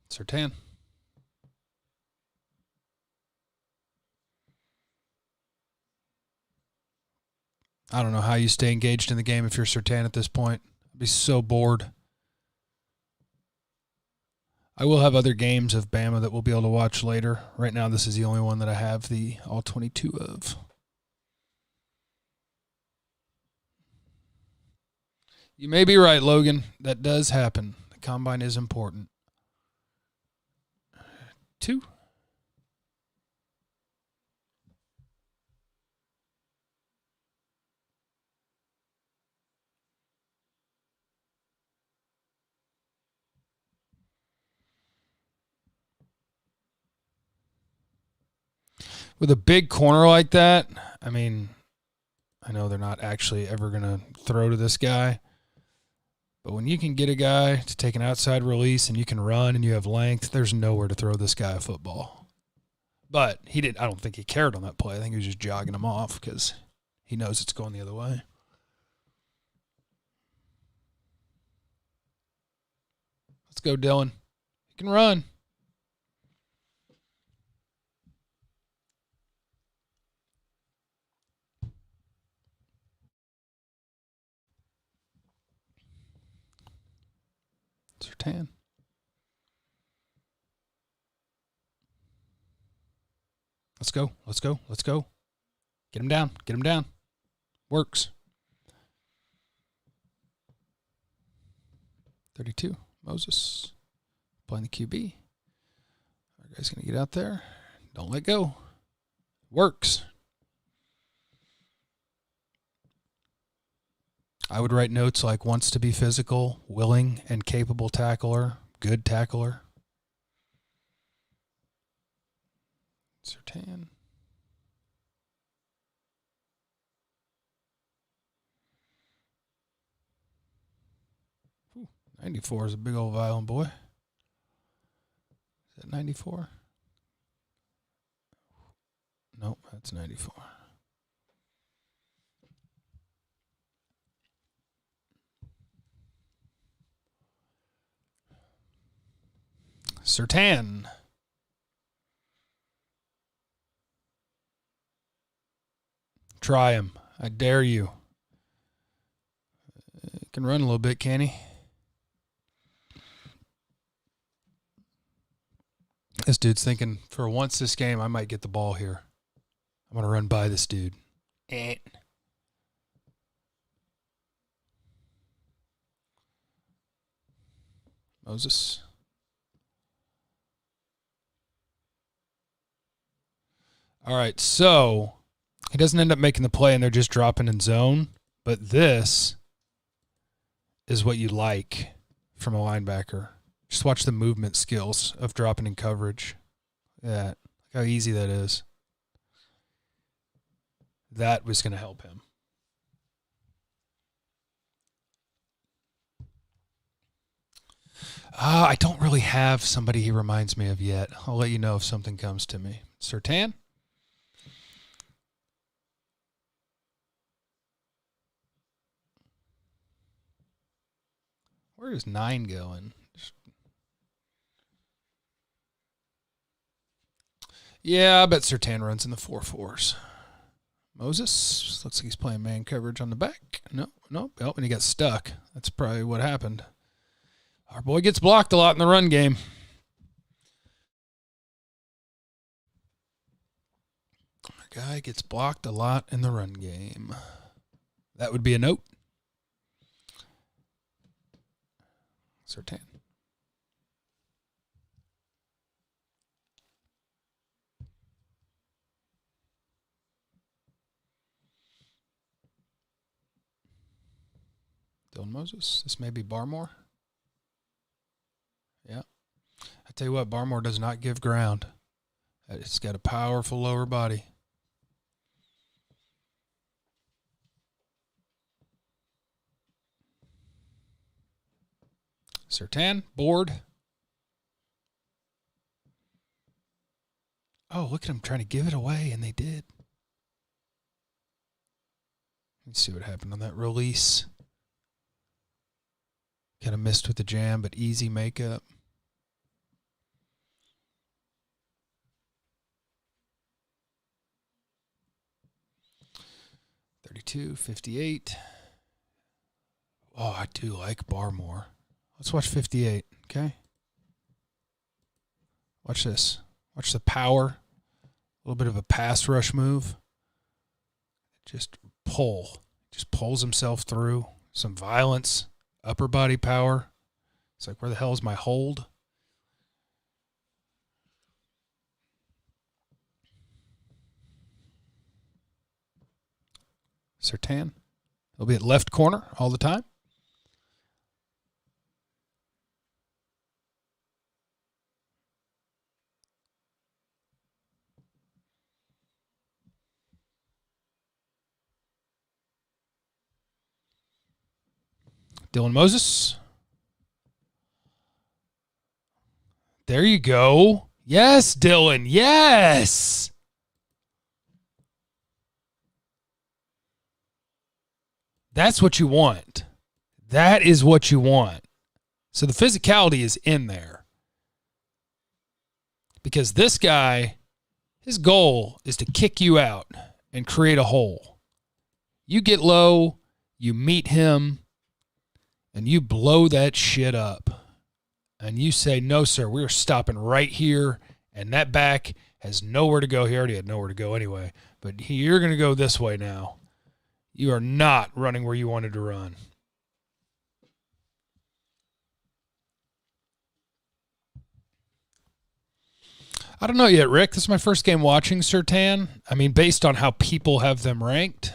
Surtain. I don't know how you stay engaged in the game if you're Surtain at this point. I'd be so bored. I will have other games of Bama that we'll be able to watch later. Right now, this is the only one that I have the All-22 of. You may be right, Logan. That does happen. The combine is important. 2. With a big corner like that, I mean, I know they're not actually ever going to throw to this guy, but when you can get a guy to take an outside release and you can run and you have length, there's nowhere to throw this guy a football. But he didn't. I don't think he cared on that play. I think he was just jogging him off because he knows it's going the other way. Let's go, Dylan. He can run. Surtain. Let's go. Let's go. Let's go. Get him down. Get him down. Works. 32. Moses. Playing the QB. Our guy's going to get out there. Don't let go. Works. I would write notes like wants to be physical, willing, and capable tackler, good tackler. Surtain. Ooh, 94 is a big old violent boy. Is that 94? Nope, that's 94. Surtain. Try him. I dare you. He can run a little bit, can he? This dude's thinking, for once this game, I might get the ball here. I'm going to run by this dude. Moses. All right, so he doesn't end up making the play and they're just dropping in zone, but this is what you like from a linebacker. Just watch the movement skills of dropping in coverage. Yeah, look how easy that is. That was going to help him. I don't really have somebody he reminds me of yet. I'll let you know if something comes to me. Surtain? Where is 9 going? Yeah, I bet Surtain runs in the 4-4s. Moses, looks like he's playing man coverage on the back. No. Oh, and he got stuck. That's probably what happened. Our boy gets blocked a lot in the run game. Our guy gets blocked a lot in the run game. That would be a note. Surtain. Dylan Moses. This may be Barmore. Yeah. I tell you what, Barmore does not give ground. It's got a powerful lower body. Surtain, board. Oh, look at him trying to give it away, and they did. Let's see what happened on that release. Kind of missed with the jam, but easy makeup. $32, $58. Oh, I do like Barmore. Let's watch 58, okay? Watch this. Watch the power. A little bit of a pass rush move. Just pull. Just pulls himself through. some violence, upper body power. It's like, where the hell is my hold? Surtain. He'll be at left corner all the time. Dylan Moses. There you go. Yes, Dylan. Yes. That's what you want. That is what you want. So the physicality is in there. Because this guy, his goal is to kick you out and create a hole. You get low, you meet him, and you blow that shit up. And you say, no, sir, we're stopping right here. And that back has nowhere to go. He already had nowhere to go anyway. But you're going to go this way now. You are not running where you wanted to run. I don't know yet, Rick. This is my first game watching Surtain. I mean, based on how people have them ranked,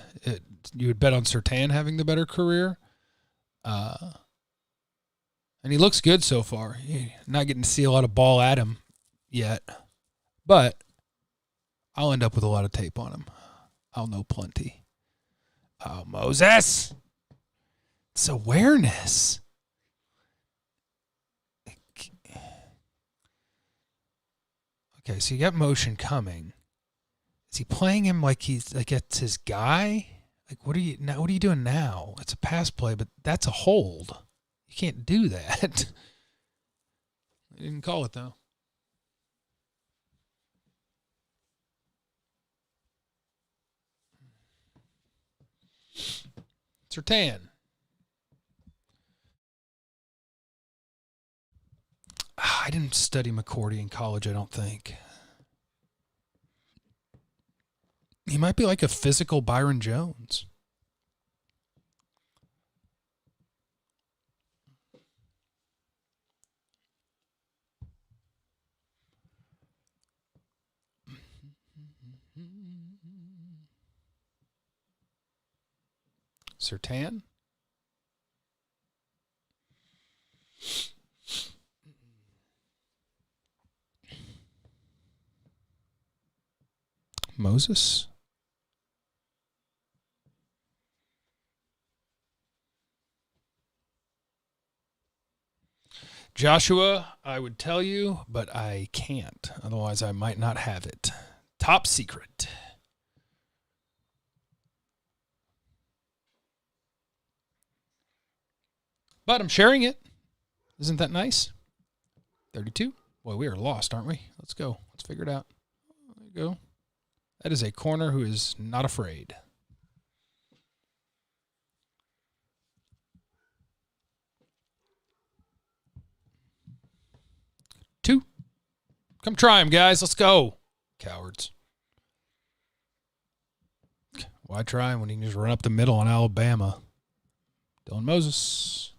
you would bet on Surtain having the better career. And he looks good so far. Not getting to see a lot of ball at him yet. But I'll end up with a lot of tape on him. I'll know plenty. Oh, Moses. It's awareness. Okay, so you got motion coming. Is he playing him like he's like it's his guy? Like what are you doing now? It's a pass play, but that's a hold. You can't do that. They didn't call it though. Surtain. I didn't study McCourty in college, I don't think. He might be like a physical Byron Jones. Surtain. Moses. Joshua, I would tell you, but I can't. Otherwise, I might not have it. Top secret. But I'm sharing it. Isn't that nice? 32. Boy, we are lost, aren't we? Let's go. Let's figure it out. There you go. That is a corner who is not afraid. Two. Come try him, guys. Let's go. Cowards. Why try him when he can just run up the middle on Alabama? Dylan Moses.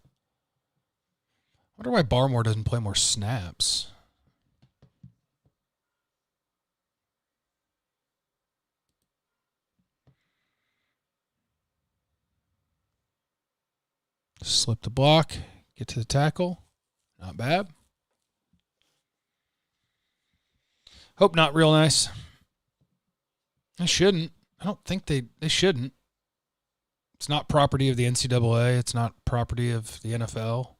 I wonder why Barmore doesn't play more snaps. Slip the block. Get to the tackle. Not bad. Hope not real nice. They shouldn't. I don't think they shouldn't. It's not property of the NCAA. It's not property of the NFL.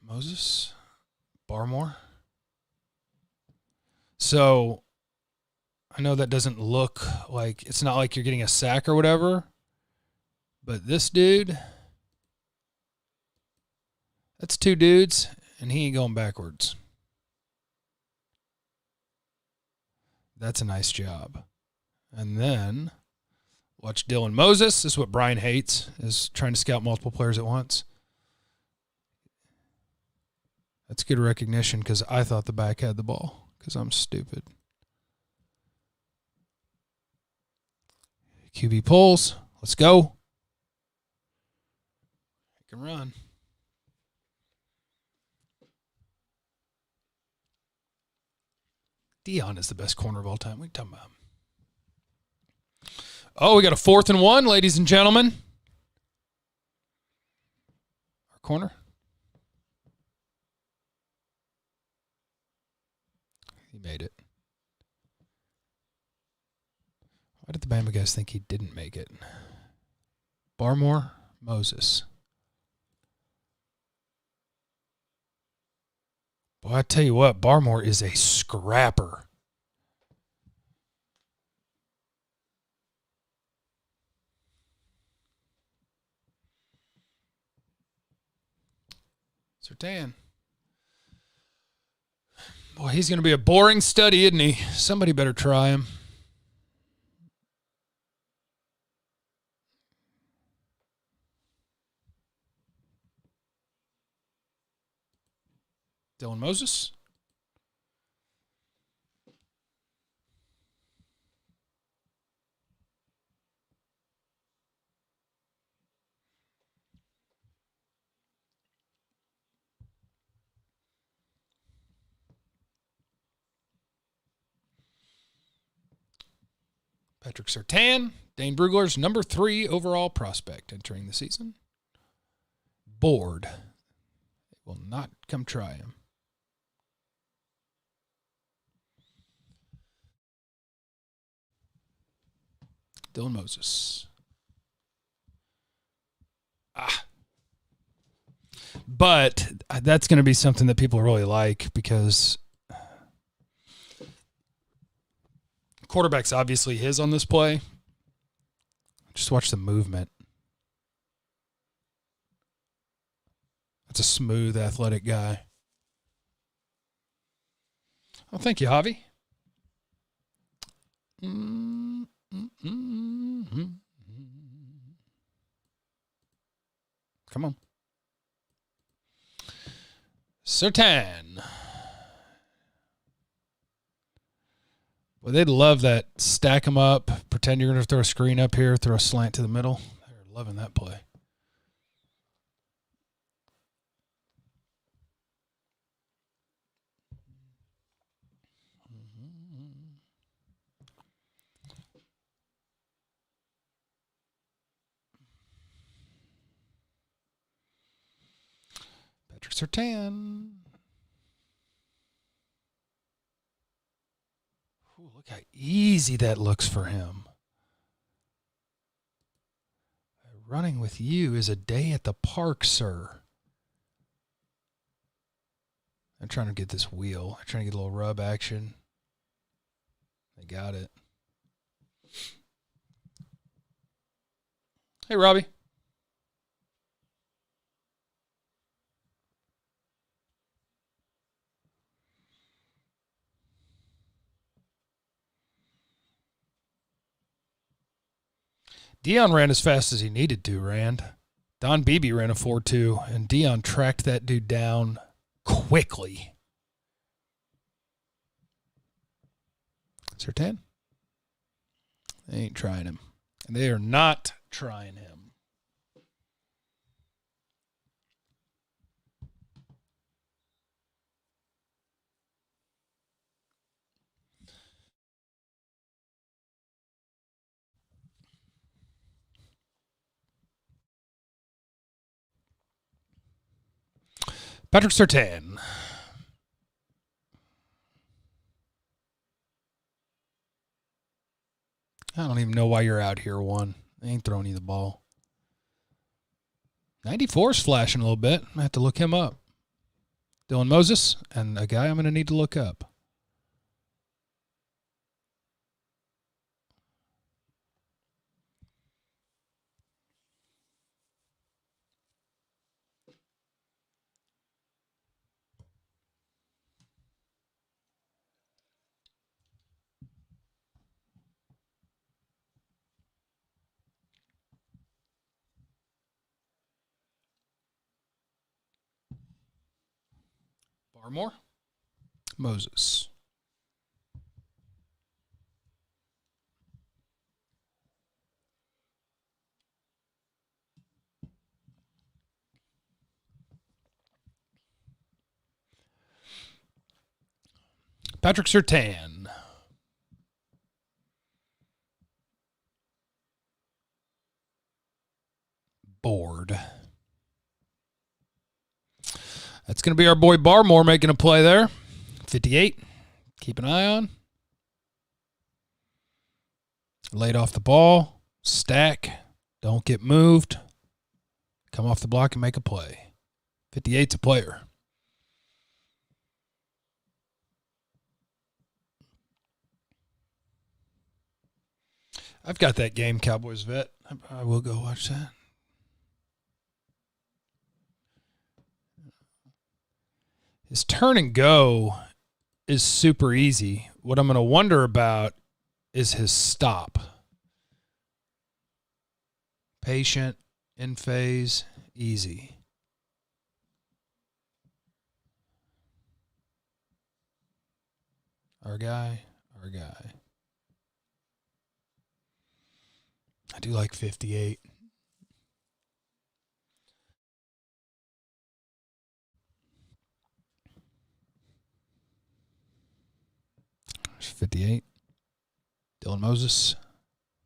Moses, Barmore. So I know that doesn't look like, it's not like you're getting a sack or whatever, but this dude, that's two dudes, and he ain't going backwards. That's a nice job. And then watch Dylan Moses. This is what Brian hates, is trying to scout multiple players at once. That's good recognition because I thought the back had the ball because I'm stupid. QB pulls. Let's go. I can run. Dion is the best corner of all time. What are you talking about? Oh, we got a 4th and 1, ladies and gentlemen. Our corner. He made it. Why did the Bama guys think he didn't make it? Barmore, Moses. Boy, I tell you what, Barmore is a scrapper. Surtain. Boy, he's going to be a boring study, isn't he? Somebody better try him. Dylan Moses. Patrick Surtain, Dane Brugler's number 3 overall prospect entering the season. Bored. They will not come try him. Dylan Moses. But that's going to be something that people really like because quarterback's obviously his on this play. Just watch the movement. That's a smooth, athletic guy. Oh, thank you, Javi. Come on. Surtain. Well, they'd love that. Stack them up. Pretend you're going to throw a screen up here. Throw a slant to the middle. They're loving that play. Patrick Surtain. Ooh, look how easy that looks for him. Running with you is a day at the park, sir. I'm trying to get this wheel. I'm trying to get a little rub action. They got it. Hey, Robbie. Dion ran as fast as he needed to, Rand. Don Beebe ran a 4.2, and Dion tracked that dude down quickly. Surtain? They ain't trying him. And they are not trying him. Patrick Surtain. I don't even know why you're out here, one. They ain't throwing you the ball. 94 is flashing a little bit. I have to look him up. Dylan Moses, and a guy I'm going to need to look up. Barmore. Moses. Patrick Surtain. Board. That's going to be our boy Barmore making a play there. 58. Keep an eye on. Laid off the ball. Stack. Don't get moved. Come off the block and make a play. 58's a player. I've got that game, Cowboys vet. I will go watch that. His turn and go is super easy. What I'm going to wonder about is his stop. Patient, in phase, easy. Our guy. I do like 58. There's 58. Dylan Moses.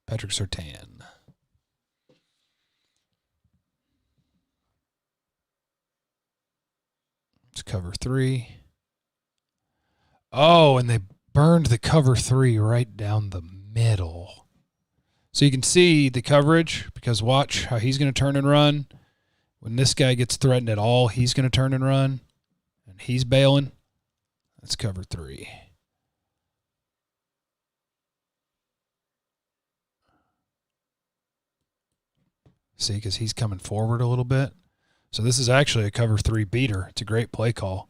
Patrick Surtain. It's cover 3. Oh, and they burned the cover 3 right down the middle. So you can see the coverage, because watch how he's going to turn and run. When this guy gets threatened at all, he's going to turn and run. And he's bailing. That's cover 3. See, because he's coming forward a little bit. So this is actually a cover 3 beater. It's a great play call.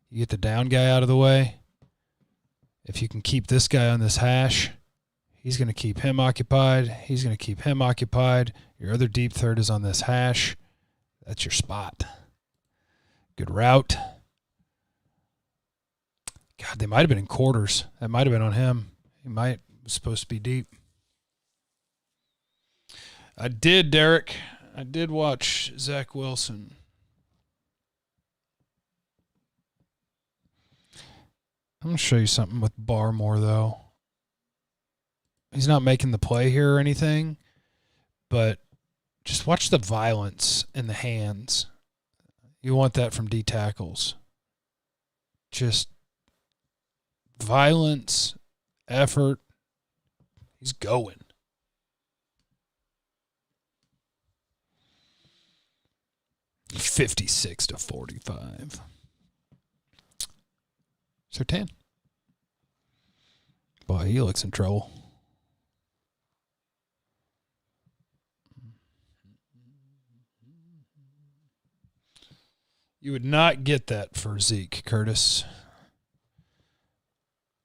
You get the down guy out of the way. If you can keep this guy on this hash, he's going to keep him occupied. He's going to keep him occupied. Your other deep third is on this hash. That's your spot. Good route. God, they might have been in quarters. That might have been on him. He was supposed to be deep. I did, Derek. I did watch Zach Wilson. I'm going to show you something with Barmore, though. He's not making the play here or anything, but just watch the violence in the hands. You want that from D tackles. Just violence, effort. He's going. $56-45. Surtain. Boy, he looks in trouble. You would not get that for Zeke, Curtis.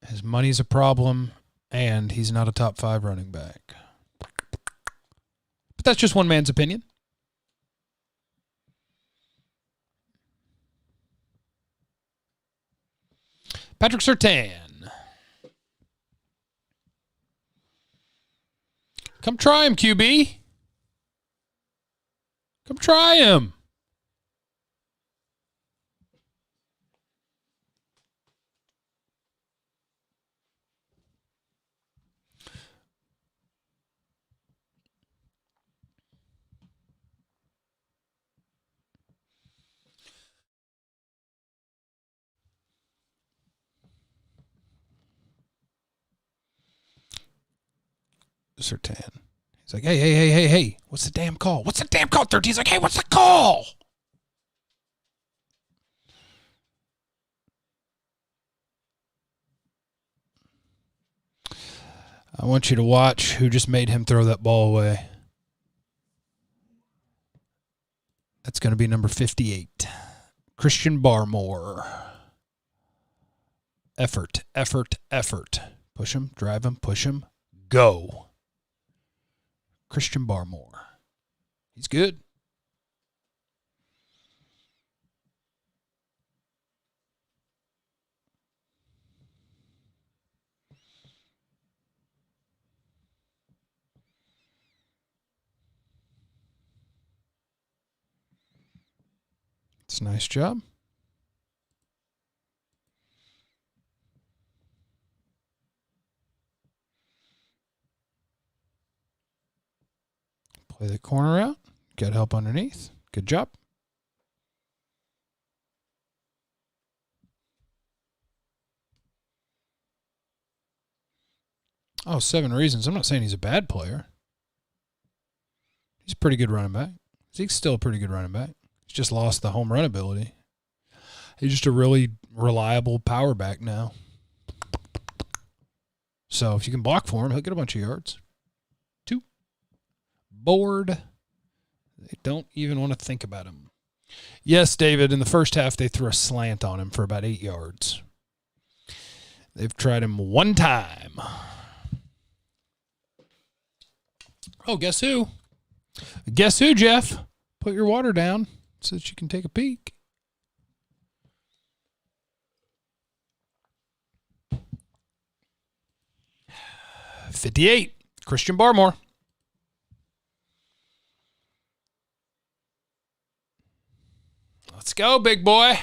His money's a problem, and he's not a top 5 running back. But that's just one man's opinion. Patrick Surtain. Come try him, QB. Come try him. Surtain. He's like, hey. What's the damn call? 13's like, hey, what's the call? I want you to watch who just made him throw that ball away. That's going to be number 58. Christian Barmore. Effort. Push him, drive him, push him, go. Christian Barmore. He's good. That's a nice job. Play the corner out. Get help underneath. Good job. Oh, 7 reasons. I'm not saying he's a bad player. He's a pretty good running back. Zeke's still a pretty good running back. He's just lost the home run ability. He's just a really reliable power back now. So if you can block for him, he'll get a bunch of yards. 2. Board. They don't even want to think about him. Yes, David, in the first half, they threw a slant on him for about 8 yards. They've tried him 1 time. Oh, guess who? Guess who, Jeff? Put your water down so that you can take a peek. $58, Christian Barmore. Let's go, big boy.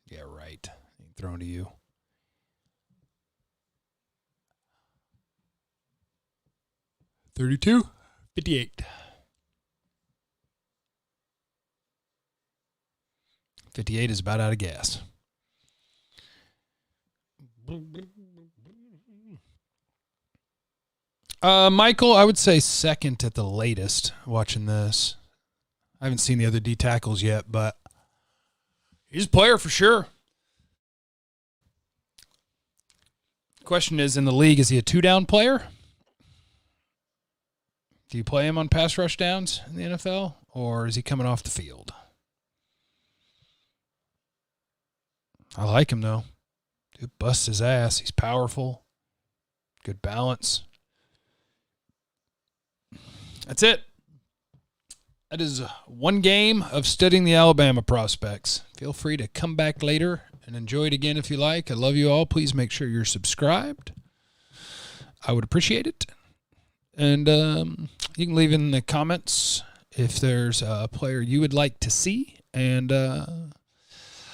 Yeah, right. Ain't thrown to you. $32, $58. 58 is about out of gas. Michael, I would say second at the latest watching this. I haven't seen the other D tackles yet, but he's a player for sure. Question is, in the league, is he a 2-down player? Do you play him on pass rush downs in the NFL, or is he coming off the field? I like him, though. Dude busts his ass. He's powerful. Good balance. That's it. That is 1 game of studying the Alabama prospects. Feel free to come back later and enjoy it again if you like. I love you all. Please make sure you're subscribed. I would appreciate it. And you can leave in the comments if there's a player you would like to see. And